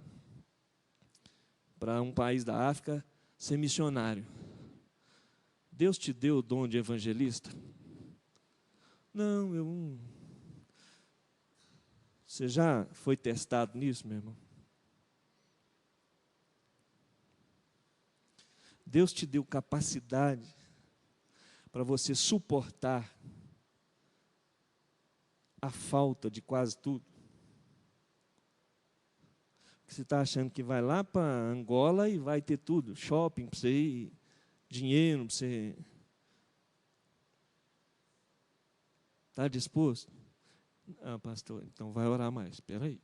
um país da África ser missionário. Deus te deu o dom de evangelista? Não, eu não. Você já foi testado nisso, meu irmão? Deus te deu capacidade para você suportar a falta de quase tudo. Você está achando que vai lá para Angola e vai ter tudo, shopping para você ir, dinheiro para você... Está disposto? Ah, pastor, então vai orar mais, espera aí.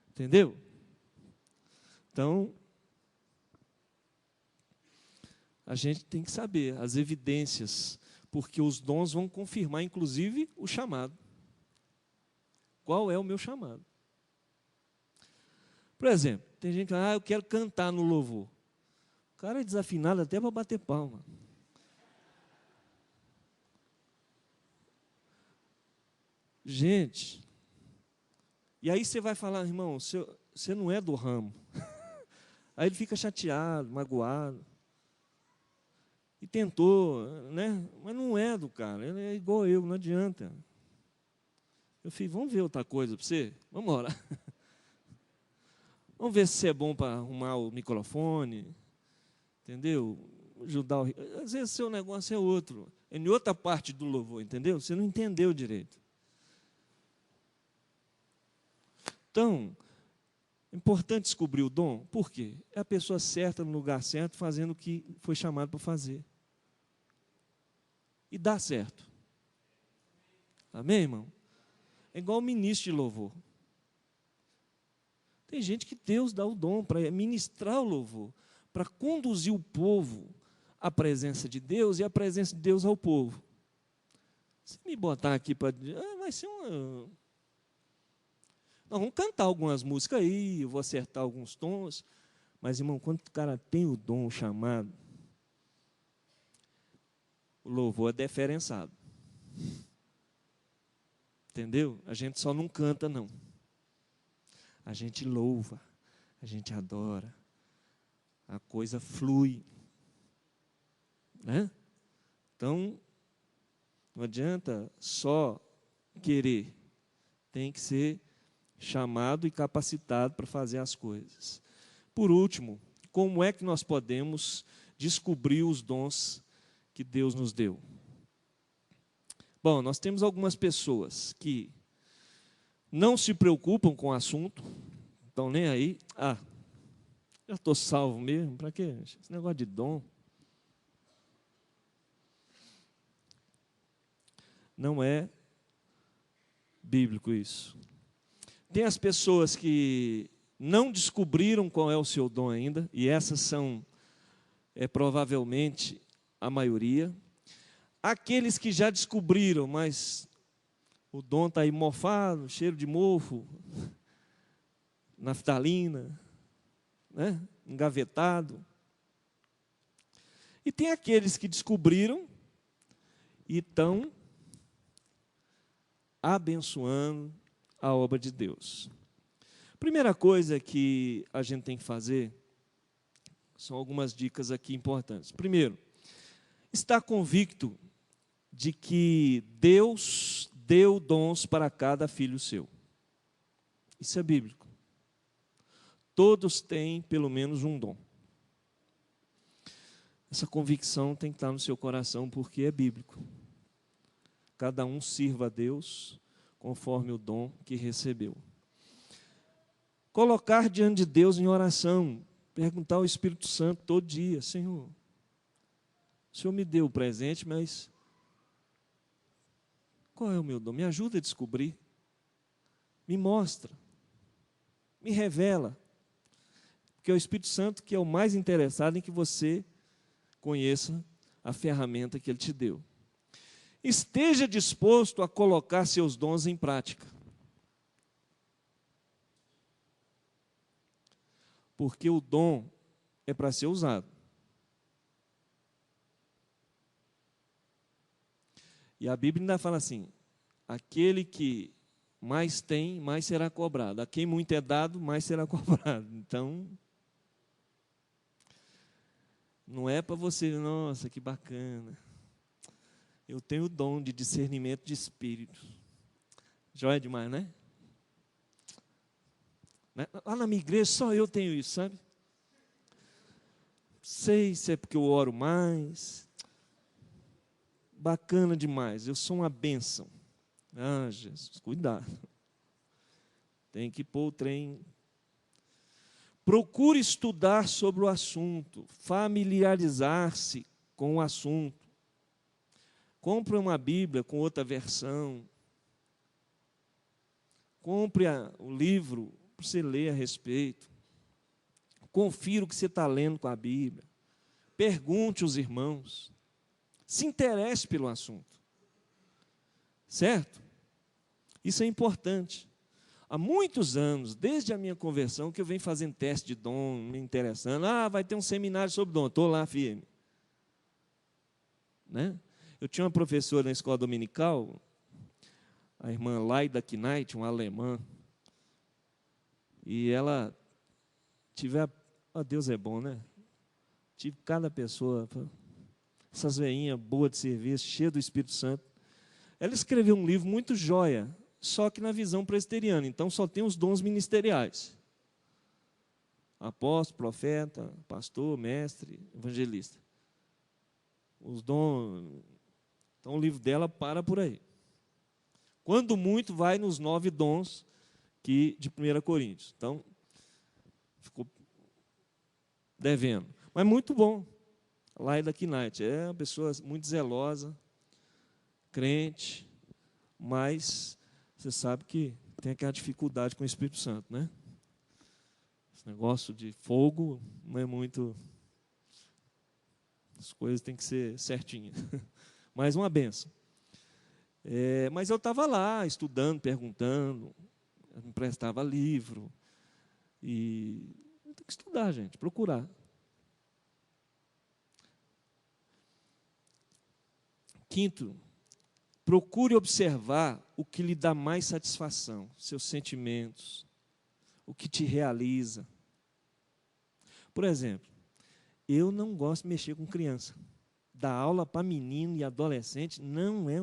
Entendeu? Então, a gente tem que saber as evidências, porque os dons vão confirmar, inclusive, o chamado. Qual é o meu chamado? Por exemplo, tem gente que fala, eu quero cantar no louvor. O cara é desafinado até para bater palma. Gente, e aí você vai falar, irmão, você não é do ramo. Aí ele fica chateado, magoado. E tentou, né? Mas não é do cara, ele é igual eu, não adianta. Meu filho, vamos ver outra coisa para você? Vamos orar. Vamos ver se você é bom para arrumar o microfone, entendeu? Ajudar às vezes seu negócio é outro, é em outra parte do louvor, entendeu? Você não entendeu direito. Então, é importante descobrir o dom. Por quê? É a pessoa certa, no lugar certo, fazendo o que foi chamado para fazer. E dá certo. Amém, irmão? É igual o ministro de louvor. Tem gente que Deus dá o dom para ministrar o louvor, para conduzir o povo à presença de Deus e à presença de Deus ao povo. Se me botar aqui para... vai ser uma... Nós vamos cantar algumas músicas aí, eu vou acertar alguns tons, mas, irmão, quando o cara tem o dom, o chamado, o louvor é diferenciado. Entendeu? A gente só não canta, não. A gente louva, a gente adora, a coisa flui. Né? Então, não adianta só querer, tem que ser chamado e capacitado para fazer as coisas. Por último, como é que nós podemos descobrir os dons que Deus nos deu? Bom, nós temos algumas pessoas que não se preocupam com o assunto, estão nem aí. Já estou salvo mesmo, para quê? Esse negócio de dom. Não é bíblico isso. Tem as pessoas que não descobriram qual é o seu dom ainda, e essas são, provavelmente, a maioria. Aqueles que já descobriram, mas o dom está aí mofado, cheiro de mofo, naftalina, né? Engavetado. E tem aqueles que descobriram e estão abençoando a obra de Deus. Primeira coisa que a gente tem que fazer, são algumas dicas aqui importantes. Primeiro, estar convicto de que Deus deu dons para cada filho seu. Isso é bíblico. Todos têm pelo menos um dom. Essa convicção tem que estar no seu coração, porque é bíblico. Cada um sirva a Deus conforme o dom que recebeu. Colocar diante de Deus em oração, perguntar ao Espírito Santo todo dia: Senhor, o Senhor me deu o presente, mas qual é o meu dom? Me ajuda a descobrir. Me mostra. Me revela. Porque é o Espírito Santo que é o mais interessado em que você conheça a ferramenta que Ele te deu. Esteja disposto a colocar seus dons em prática. Porque o dom é para ser usado. E a Bíblia ainda fala assim: aquele que mais tem, mais será cobrado. A quem muito é dado, mais será cobrado. Então, não é para você, nossa, que bacana. Eu tenho o dom de discernimento de espírito. Joia demais, né? Lá na minha igreja, só eu tenho isso, sabe? Sei se é porque eu oro mais. Bacana demais, eu sou uma bênção. Jesus, cuidado. Tem que pôr o trem. Procure estudar sobre o assunto, familiarizar-se com o assunto. Compre uma Bíblia com outra versão. Compre o livro para você ler a respeito. Confira o que você está lendo com a Bíblia. Pergunte aos irmãos. Se interesse pelo assunto. Certo? Isso é importante. Há muitos anos, desde a minha conversão, que eu venho fazendo teste de dom, me interessando. Vai ter um seminário sobre dom. Estou lá firme. Né? Eu tinha uma professora na escola dominical, a irmã Laida Knight, uma alemã, e ela Deus é bom, né? Tive cada pessoa, essas veinhas boas de serviço, cheias do Espírito Santo. Ela escreveu um livro muito joia, só que na visão presbiteriana, então só tem os dons ministeriais. apóstolo, profeta, pastor, mestre, evangelista. Os dons. Então, o livro dela para por aí. Quando muito, vai nos 9 dons de 1 Coríntios. Então, ficou devendo. Mas muito bom. Laida Knight é uma pessoa muito zelosa, crente, mas você sabe que tem aquela dificuldade com o Espírito Santo, né? Esse negócio de fogo não é muito... As coisas têm que ser certinhas. Mas uma benção. Mas eu estava lá, estudando, perguntando, me emprestava livro. E tem que estudar, gente, procurar. Quinto, procure observar o que lhe dá mais satisfação, seus sentimentos, o que te realiza. Por exemplo, eu não gosto de mexer com criança. Dar aula para menino e adolescente não é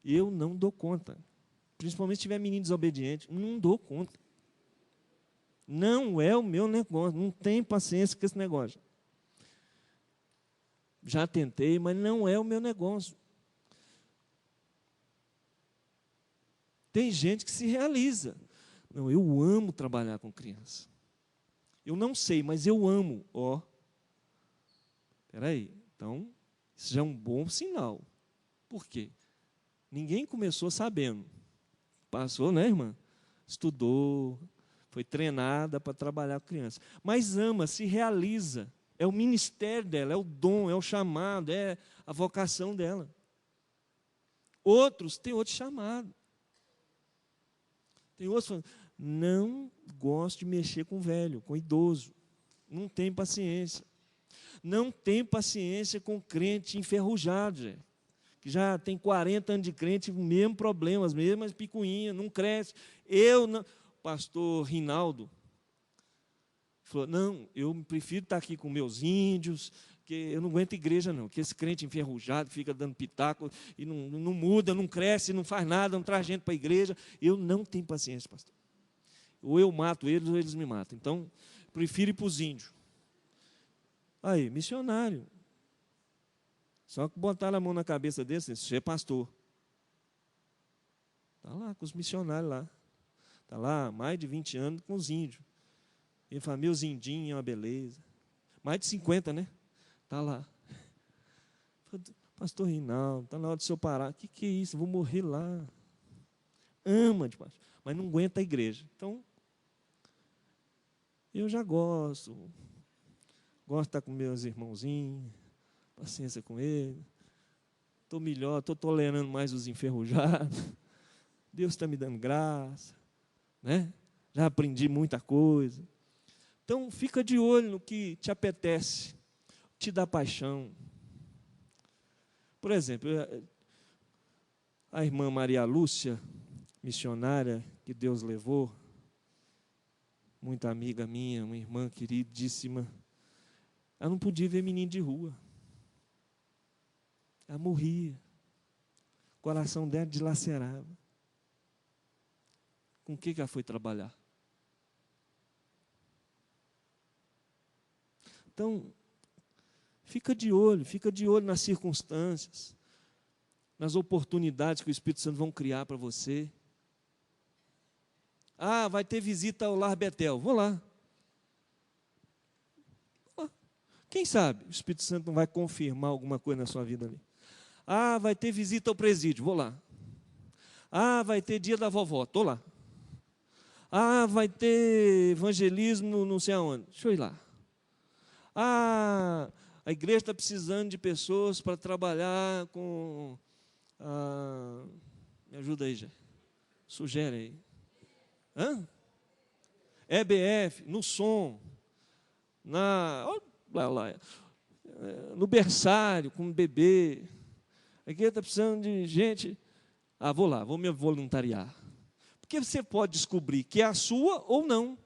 eu não dou conta. Principalmente se tiver menino desobediente, não dou conta. Não é o meu negócio, não tenho paciência com esse negócio. Já tentei, mas não é o meu negócio. Tem gente que se realiza. Não, eu amo trabalhar com criança. Eu não sei, mas eu amo. Espera aí. Então, isso já é um bom sinal. Por quê? Ninguém começou sabendo. Passou, né, irmã? Estudou, foi treinada para trabalhar com criança. Mas ama, se realiza. É o ministério dela, é o dom, é o chamado, é a vocação dela. Outros têm outro chamado. Tem outros falando, não gosto de mexer com velho, com idoso. Não tem paciência. Não tem paciência com crente enferrujado, gente, que já tem 40 anos de crente, o mesmo problema, as mesmas picuinhas, não cresce. Pastor Rinaldo falou, não, eu prefiro estar aqui com meus índios, que eu não aguento igreja não, que esse crente enferrujado fica dando pitaco e não muda, não cresce, não faz nada, não traz gente para a igreja. Eu não tenho paciência, pastor. Ou eu mato eles, ou eles me matam. Então, prefiro ir para os índios. Aí, missionário. Só que botaram a mão na cabeça dele, você é pastor. Está lá com os missionários lá. Está lá há mais de 20 anos com os índios. Ele fala, meus indinhos é uma beleza. Mais de 50, né? Está lá. Pastor Rinaldo, está na hora do senhor parar. O que é isso? Eu vou morrer lá. Ama, mas não aguenta a igreja. Então, eu já gosto. Gosto de estar com meus irmãozinhos. Paciência com ele. Estou melhor, estou tolerando mais os enferrujados. Deus está me dando graça. Né? Já aprendi muita coisa. Então, fica de olho no que te apetece, te dá paixão. Por exemplo, a irmã Maria Lúcia, missionária que Deus levou, muito amiga minha, uma irmã queridíssima, ela não podia ver menino de rua. Ela morria. O coração dela dilacerava. Com o que ela foi trabalhar? Então, fica de olho nas circunstâncias, nas oportunidades que o Espírito Santo vão criar para você. Ah, vai ter visita ao Lar Betel, vou lá. Quem sabe o Espírito Santo não vai confirmar alguma coisa na sua vida ali. Ah, vai ter visita ao presídio, vou lá. Ah, vai ter dia da vovó, estou lá. Ah, vai ter evangelismo não sei aonde, deixa eu ir lá. Ah, a igreja está precisando de pessoas para trabalhar com... me ajuda aí, já. Sugere aí. Hã? EBF, no som, no berçário, com bebê. A igreja está precisando de gente. Ah, vou lá, vou me voluntariar. Porque você pode descobrir que é a sua ou não.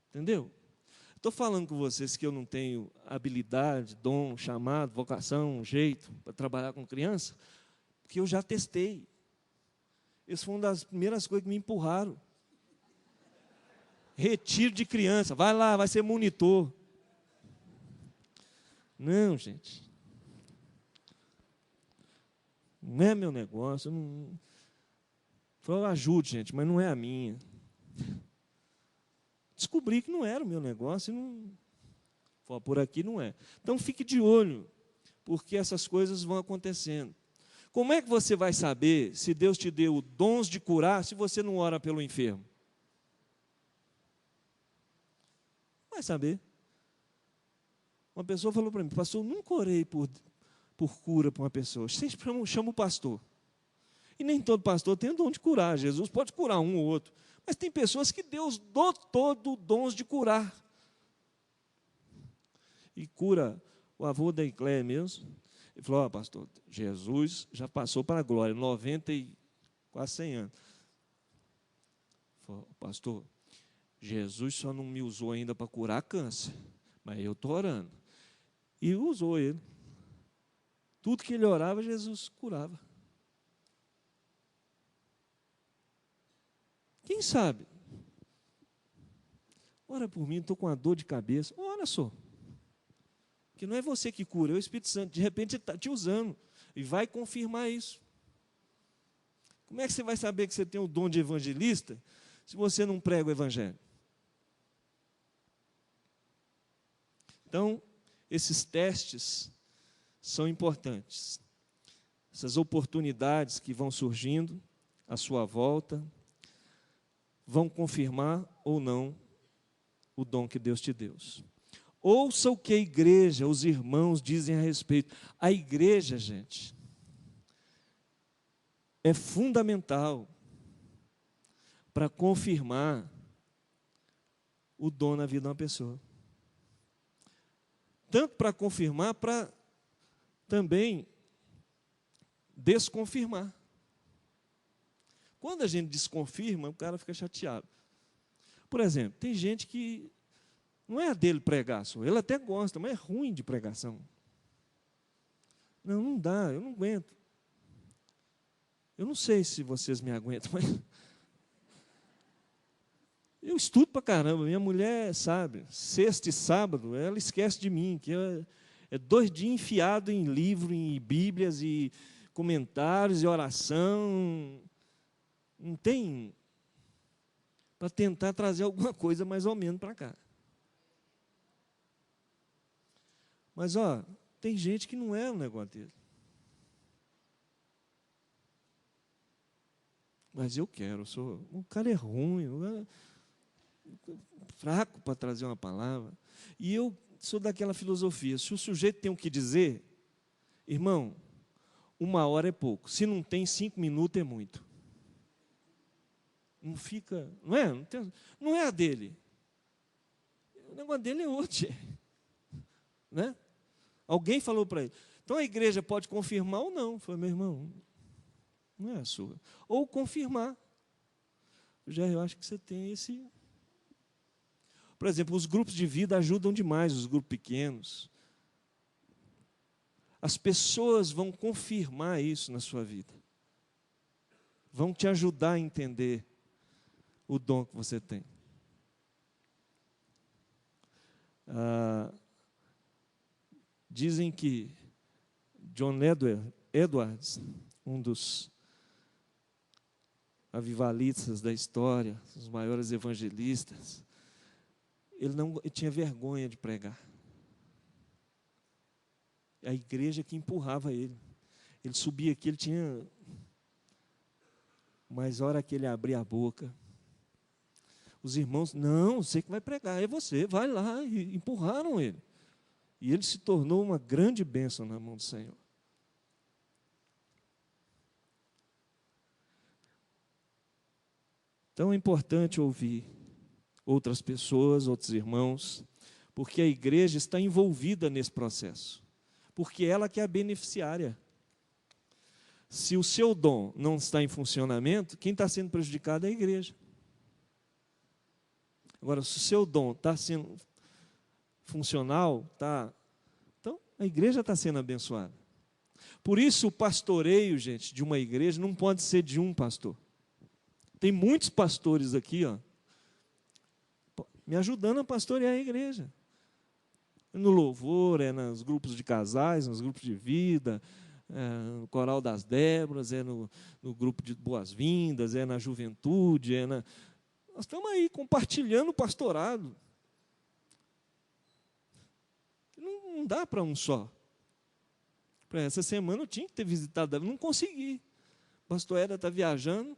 Entendeu? Estou falando com vocês que eu não tenho habilidade, dom, chamado, vocação, jeito para trabalhar com criança, porque eu já testei. Isso foi uma das primeiras coisas que me empurraram. retiro de criança, vai lá, vai ser monitor. Não, gente. Não é meu negócio. Não... Eu ajudo, gente, mas não é a minha. Descobri que não era o meu negócio e não... por aqui não é. Então, fique de olho, porque essas coisas vão acontecendo. Como é que você vai saber se Deus te deu dons de curar se você não ora pelo enfermo? Vai saber. Uma pessoa falou para mim, pastor, eu nunca orei por cura para uma pessoa. Sempre chama o pastor. E nem todo pastor tem o dom de curar. Jesus pode curar um ou outro. Mas tem pessoas que Deus dotou do dons de curar. E cura o avô da Icléia mesmo. Ele falou, pastor, Jesus já passou para a glória, 90 e quase 100 anos. Falou, pastor, Jesus só não me usou ainda para curar câncer, mas eu estou orando. E usou ele. Tudo que ele orava, Jesus curava. Quem sabe? Ora por mim, estou com uma dor de cabeça. Ora só. Que não é você que cura, é o Espírito Santo. De repente ele está te usando e vai confirmar isso. Como é que você vai saber que você tem o dom de evangelista se você não prega o evangelho? Então, esses testes são importantes. Essas oportunidades que vão surgindo à sua volta vão confirmar ou não o dom que Deus te deu. Ouça o que a igreja, os irmãos dizem a respeito. A igreja, gente, é fundamental para confirmar o dom na vida de uma pessoa. Tanto para confirmar, para também desconfirmar. Quando a gente desconfirma, o cara fica chateado. Por exemplo, tem gente que não é a dele pregar, só ele até gosta, mas é ruim de pregação. Não dá, eu não aguento. Eu não sei se vocês me aguentam, mas eu estudo para caramba. Minha mulher sabe, sexta e sábado, ela esquece de mim, que é 2 dias enfiado em livro, em bíblias e comentários e oração. Não tem para tentar trazer alguma coisa mais ou menos para cá. Mas, tem gente que não é um negócio dele. Mas eu quero, o cara é ruim, fraco para trazer uma palavra. E eu sou daquela filosofia, se o sujeito tem o que dizer, irmão, 1 hora é pouco, se não tem 5 minutos é muito. Não fica, não é a dele. O negócio dele é outro. Né? Alguém falou para ele. Então a igreja pode confirmar ou não. Falei, meu irmão, não é a sua. Ou confirmar. Eu acho que você tem esse. Por exemplo, os grupos de vida ajudam demais, os grupos pequenos. As pessoas vão confirmar isso na sua vida. Vão te ajudar a entender o dom que você tem. Dizem que John Edwards, um dos avivalistas da história, os maiores evangelistas, ele tinha vergonha de pregar. A igreja que empurrava ele. Ele subia aqui, ele tinha... Mas a hora que ele abria a boca, os irmãos, não, você que vai pregar, é você, vai lá. E empurraram ele. E ele se tornou uma grande bênção na mão do Senhor. Então é importante ouvir outras pessoas, outros irmãos, porque a igreja está envolvida nesse processo. Porque ela que é a beneficiária. Se o seu dom não está em funcionamento, quem está sendo prejudicado é a igreja. Agora, se o seu dom está sendo funcional, então a igreja está sendo abençoada. Por isso o pastoreio, gente, de uma igreja não pode ser de um pastor. Tem muitos pastores aqui, me ajudando a pastorear a igreja. No louvor, nos grupos de casais, nos grupos de vida, no coral das Déboras, no grupo de boas-vindas, na juventude, Nós estamos aí compartilhando o pastorado. Não dá para um só. Para essa semana eu tinha que ter visitado, não consegui. O pastor Eda está viajando,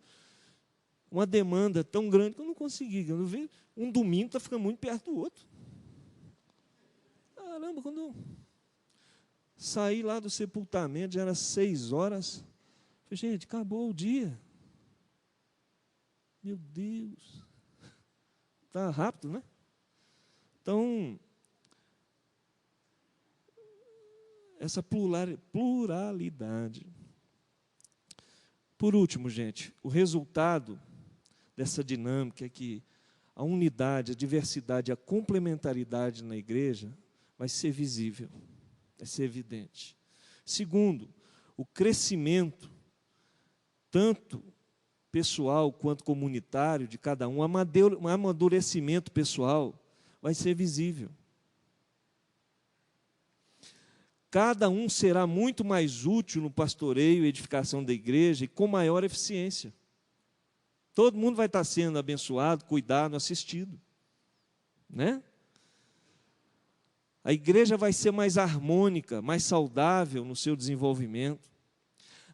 uma demanda tão grande que eu não consegui. Eu não vi, um domingo está ficando muito perto do outro. Caramba, quando eu saí lá do sepultamento, já era 6 horas. Falei, gente, acabou o dia. Meu Deus. Está rápido, né? Então, essa pluralidade. Por último, gente, o resultado dessa dinâmica é que a unidade, a diversidade, a complementaridade na igreja vai ser visível, vai ser evidente. Segundo, o crescimento, tanto pessoal quanto comunitário de cada um, o amadurecimento pessoal vai ser visível. Cada um será muito mais útil no pastoreio e edificação da igreja e com maior eficiência. Todo mundo vai estar sendo abençoado, cuidado, assistido, né? A igreja vai ser mais harmônica, mais saudável no seu desenvolvimento.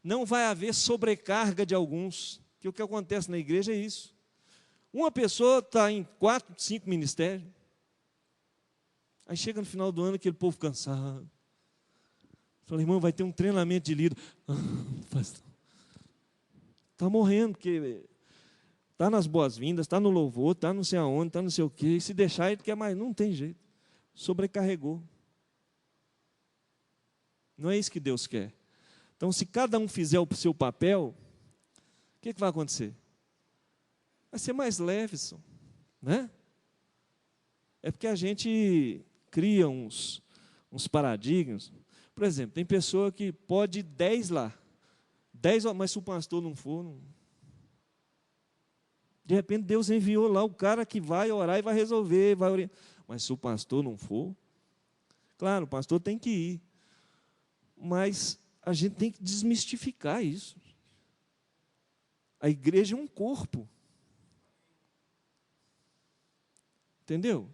Não vai haver sobrecarga de alguns, que o que acontece na igreja é isso. Uma pessoa está em 4, 5 ministérios, aí chega no final do ano aquele povo cansado. Fala, irmão, vai ter um treinamento de líder. Está morrendo, porque está nas boas-vindas, está no louvor, está não sei aonde, está não sei o quê. E se deixar, ele quer mais. Não tem jeito. Sobrecarregou. Não é isso que Deus quer. Então, se cada um fizer o seu papel, o que vai acontecer? Vai ser mais leve, né? É porque a gente cria uns paradigmas. Por exemplo, tem pessoa que pode ir 10 lá. 10, mas se o pastor não for, de repente Deus enviou lá o cara que vai orar e vai resolver, vai orientar. Mas se o pastor não for, claro, o pastor tem que ir. Mas a gente tem que desmistificar isso. A igreja é um corpo. Entendeu?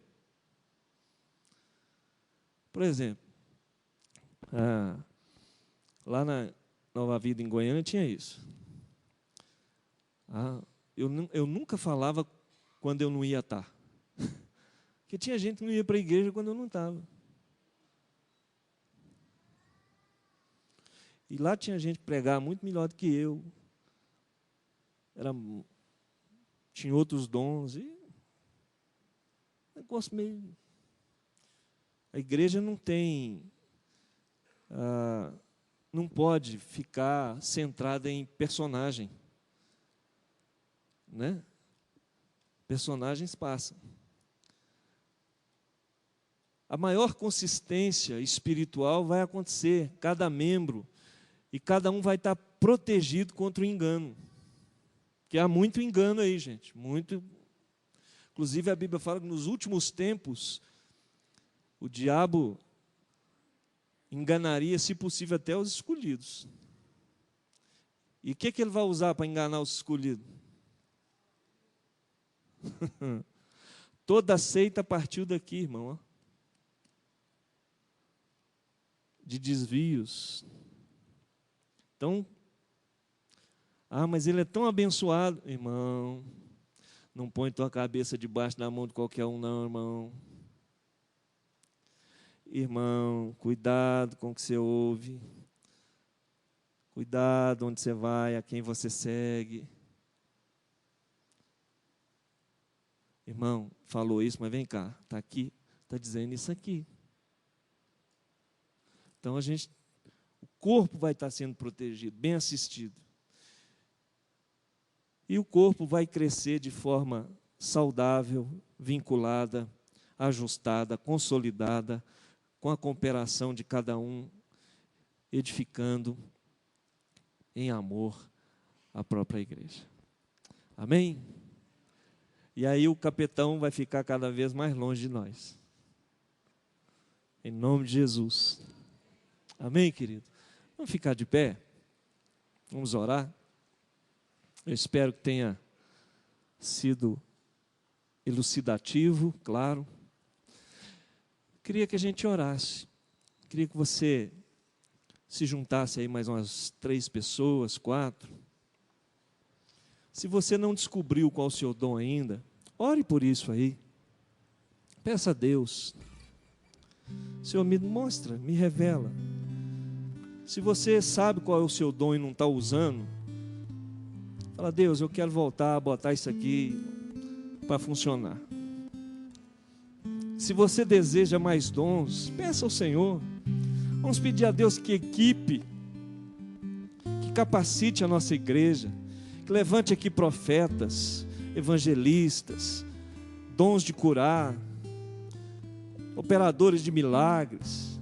Por exemplo, lá na Nova Vida, em Goiânia, tinha isso. Eu nunca falava quando eu não ia estar. Porque tinha gente que não ia para a igreja quando eu não estava. E lá tinha gente que pregava muito melhor do que eu. Tinha outros dons. E negócio meio... A igreja não tem... não pode ficar centrada em personagem. Né? Personagens passam. A maior consistência espiritual vai acontecer, cada membro, e cada um vai estar protegido contra o engano. Porque há muito engano aí, gente, muito. Inclusive a Bíblia fala que nos últimos tempos o diabo enganaria, se possível, até os escolhidos. E o que ele vai usar para enganar os escolhidos? Toda seita partiu daqui, irmão. Ó. De desvios. Então, mas ele é tão abençoado. Irmão, não põe tua cabeça debaixo da mão de qualquer um, não, irmão. Irmão, cuidado com o que você ouve. Cuidado onde você vai, a quem você segue. Irmão, falou isso, mas vem cá, está aqui, está dizendo isso aqui. Então, o corpo vai estar sendo protegido, bem assistido. E o corpo vai crescer de forma saudável, vinculada, ajustada, consolidada, com a cooperação de cada um, edificando em amor a própria igreja. Amém? E aí o capetão vai ficar cada vez mais longe de nós. Em nome de Jesus. Amém, querido? Vamos ficar de pé? Vamos orar? Eu espero que tenha sido elucidativo, claro. Queria que a gente orasse. Queria que você se juntasse aí mais umas 3 pessoas, 4. Se você não descobriu qual o seu dom ainda, ore por isso aí. Peça a Deus. Senhor, me mostra, me revela. Se você sabe qual é o seu dom e não está usando, fala: Deus, eu quero voltar a botar isso aqui para funcionar. Se você deseja mais dons, peça ao Senhor. Vamos pedir a Deus que equipe, que capacite a nossa igreja, que levante aqui profetas, evangelistas, dons de curar, operadores de milagres,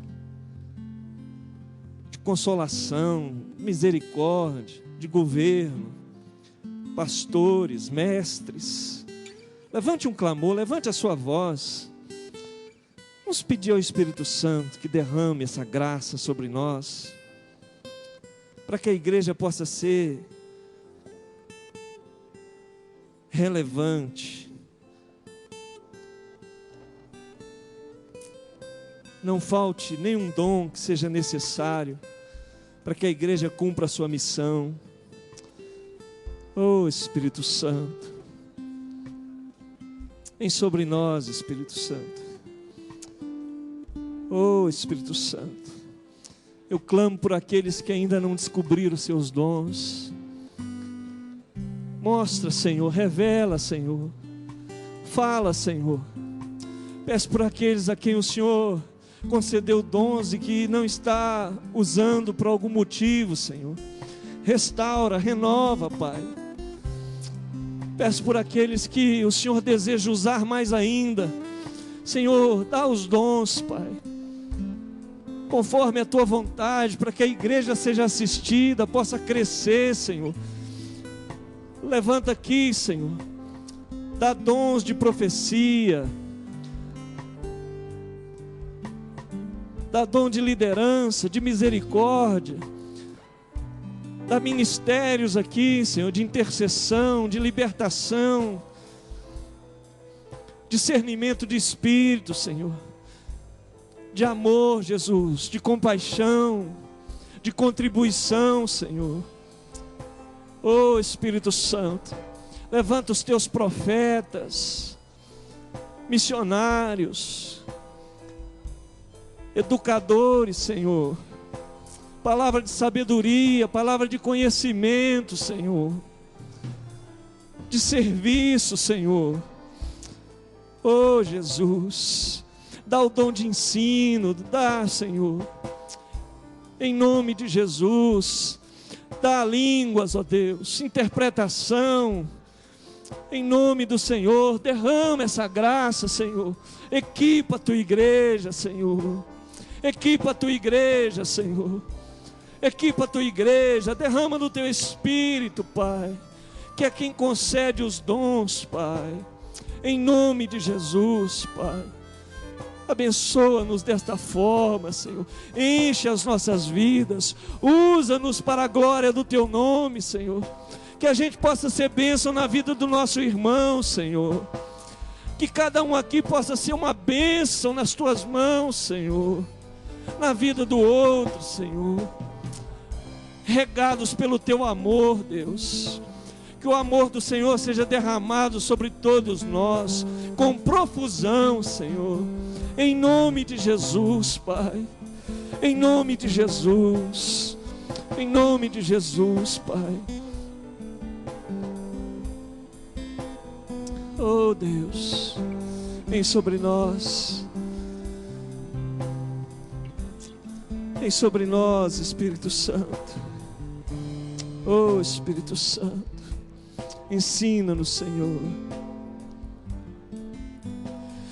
de consolação, misericórdia, de governo, pastores, mestres. Levante um clamor, levante a sua voz. Vamos pedir ao Espírito Santo que derrame essa graça sobre nós, para que a igreja possa ser relevante. Não falte nenhum dom que seja necessário para que a igreja cumpra a sua missão. Oh, Espírito Santo, vem sobre nós, Espírito Santo. Oh, Espírito Santo, eu clamo por aqueles que ainda não descobriram os seus dons. Mostra, Senhor, revela, Senhor. Fala, Senhor. Peço por aqueles a quem o Senhor concedeu dons e que não está usando por algum motivo, Senhor. Restaura, renova, Pai. Peço por aqueles que o Senhor deseja usar mais ainda. Senhor, dá os dons, Pai, conforme a Tua vontade, para que a igreja seja assistida, possa crescer, Senhor. Levanta aqui, Senhor, dá dons de profecia, dá dom de liderança, de misericórdia, dá ministérios aqui, Senhor, de intercessão, de libertação, discernimento de espírito, Senhor, de amor, Jesus, de compaixão, de contribuição, Senhor. Oh, Espírito Santo, levanta os Teus profetas, missionários, educadores, Senhor, palavra de sabedoria, palavra de conhecimento, Senhor, de serviço, Senhor. Oh, Jesus, dá o dom de ensino, dá, Senhor, em nome de Jesus. Dá línguas, ó Deus, interpretação, em nome do Senhor. Derrama essa graça, Senhor. Equipa a Tua igreja, Senhor. Equipa a Tua igreja, Senhor. Equipa a Tua igreja. Derrama no Teu Espírito, Pai, que é quem concede os dons, Pai, em nome de Jesus, Pai. Abençoa-nos desta forma, Senhor. Enche as nossas vidas. Usa-nos para a glória do Teu nome, Senhor. Que a gente possa ser bênção na vida do nosso irmão, Senhor. Que cada um aqui possa ser uma bênção nas Tuas mãos, Senhor. Na vida do outro, Senhor. Regados pelo Teu amor, Deus. Que o amor do Senhor seja derramado sobre todos nós, com profusão, Senhor. Em nome de Jesus, Pai. Em nome de Jesus. Em nome de Jesus, Pai. Oh, Deus, vem sobre nós. Vem sobre nós, Espírito Santo. Oh, Espírito Santo, ensina-nos, Senhor.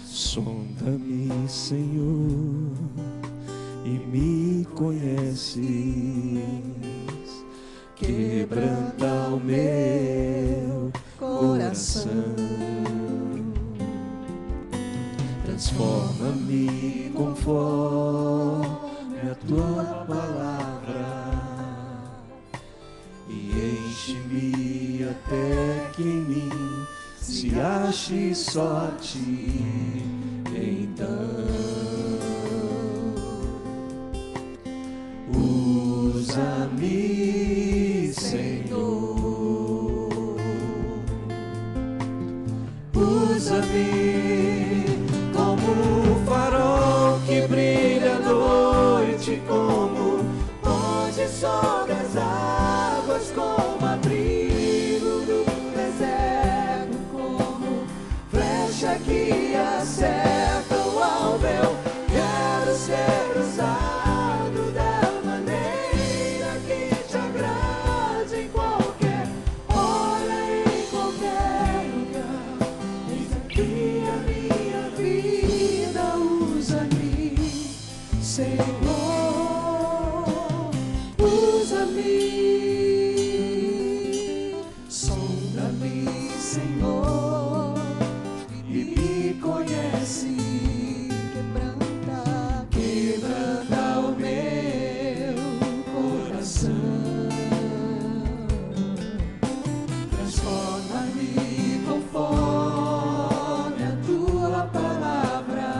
Sonda-me, Senhor, e me conheces. Quebranta o meu coração. conforme a tua palavra, e enche-me até que em mim se ache só a ti. Então usa-me, Senhor, usa-me como o farol que brilha à noite, como ponte sobre as águas, como abrigo do deserto, como flecha que acerta o alvo. Eu quero ser usado da maneira que te agrade, em qualquer hora, em qualquer lugar. Eis aqui a minha vida, usa-me, Senhor, usa-me. Sonda-me, Senhor, e me conhece. Quebranta o meu coração, transforma-me conforme a tua palavra,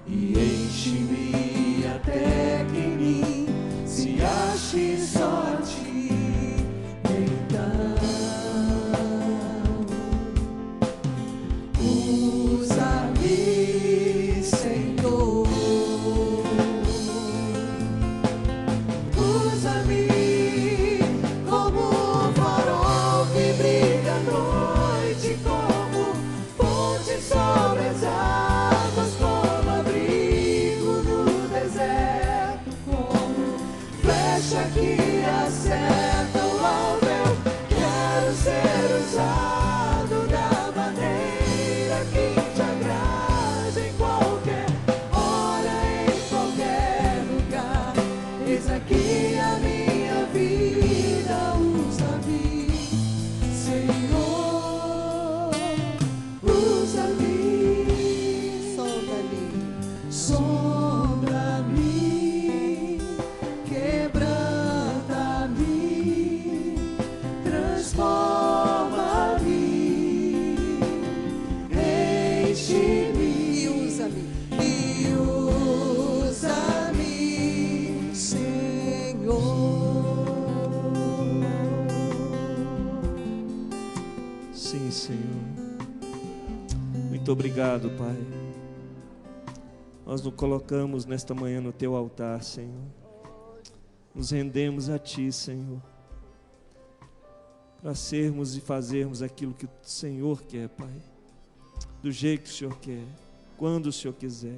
e enche-me até que em mim se ache só a ti. Então usa-me, Senhor, usa-me como um farol que brilha à noite, como ponte sobre as águas, como abrigo no deserto, como flecha que acerta o alvo. Eu quero ser usado da maneira que te agrade, em qualquer hora, em qualquer lugar. Eis aqui a minha vida, usa-me, Senhor, usa-me. Sonda-me, quebranta-me, transforma-me, enche-me e usa-me, Senhor. Sim, Senhor. Muito obrigado, Pai. Nós nos colocamos nesta manhã no Teu altar, Senhor. Nos rendemos a Ti, Senhor, para sermos e fazermos aquilo que o Senhor quer, Pai, do jeito que o Senhor quer, quando o Senhor quiser.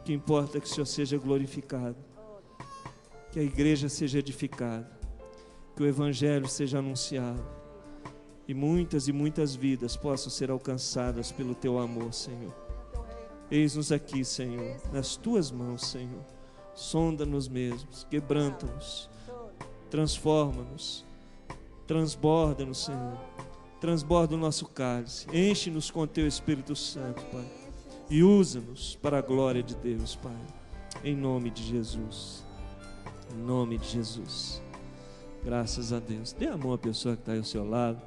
O que importa é que o Senhor seja glorificado, que a igreja seja edificada, que o Evangelho seja anunciado, e muitas vidas possam ser alcançadas pelo Teu amor, Senhor. Eis-nos aqui, Senhor, nas Tuas mãos, Senhor. Sonda-nos mesmos, quebranta-nos, transforma-nos, transborda-nos, Senhor. Transborda o nosso cálice, enche-nos com o Teu Espírito Santo, Pai, e usa-nos para a glória de Deus, Pai, em nome de Jesus. Em nome de Jesus. Graças a Deus. Dê a mão à pessoa que está aí ao seu lado.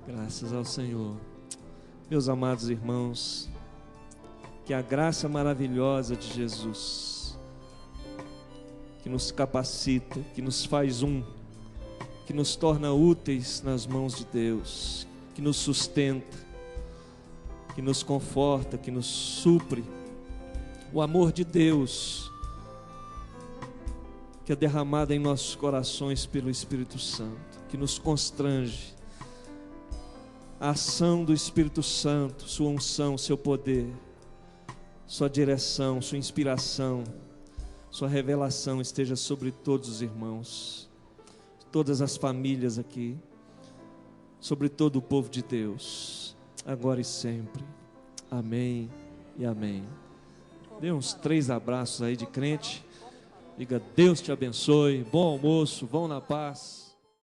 Graças ao Senhor. Meus amados irmãos, que a graça maravilhosa de Jesus, que nos capacita, que nos faz que nos torna úteis nas mãos de Deus, que nos sustenta, que nos conforta, que nos supre, o amor de Deus, que é derramado em nossos corações pelo Espírito Santo, que nos constrange, a ação do Espírito Santo, sua unção, seu poder, sua direção, sua inspiração, sua revelação esteja sobre todos os irmãos, todas as famílias aqui, sobre todo o povo de Deus, agora e sempre. Amém e amém. Dê uns 3 abraços aí de crente. Diga: Deus te abençoe, bom almoço, vão na paz.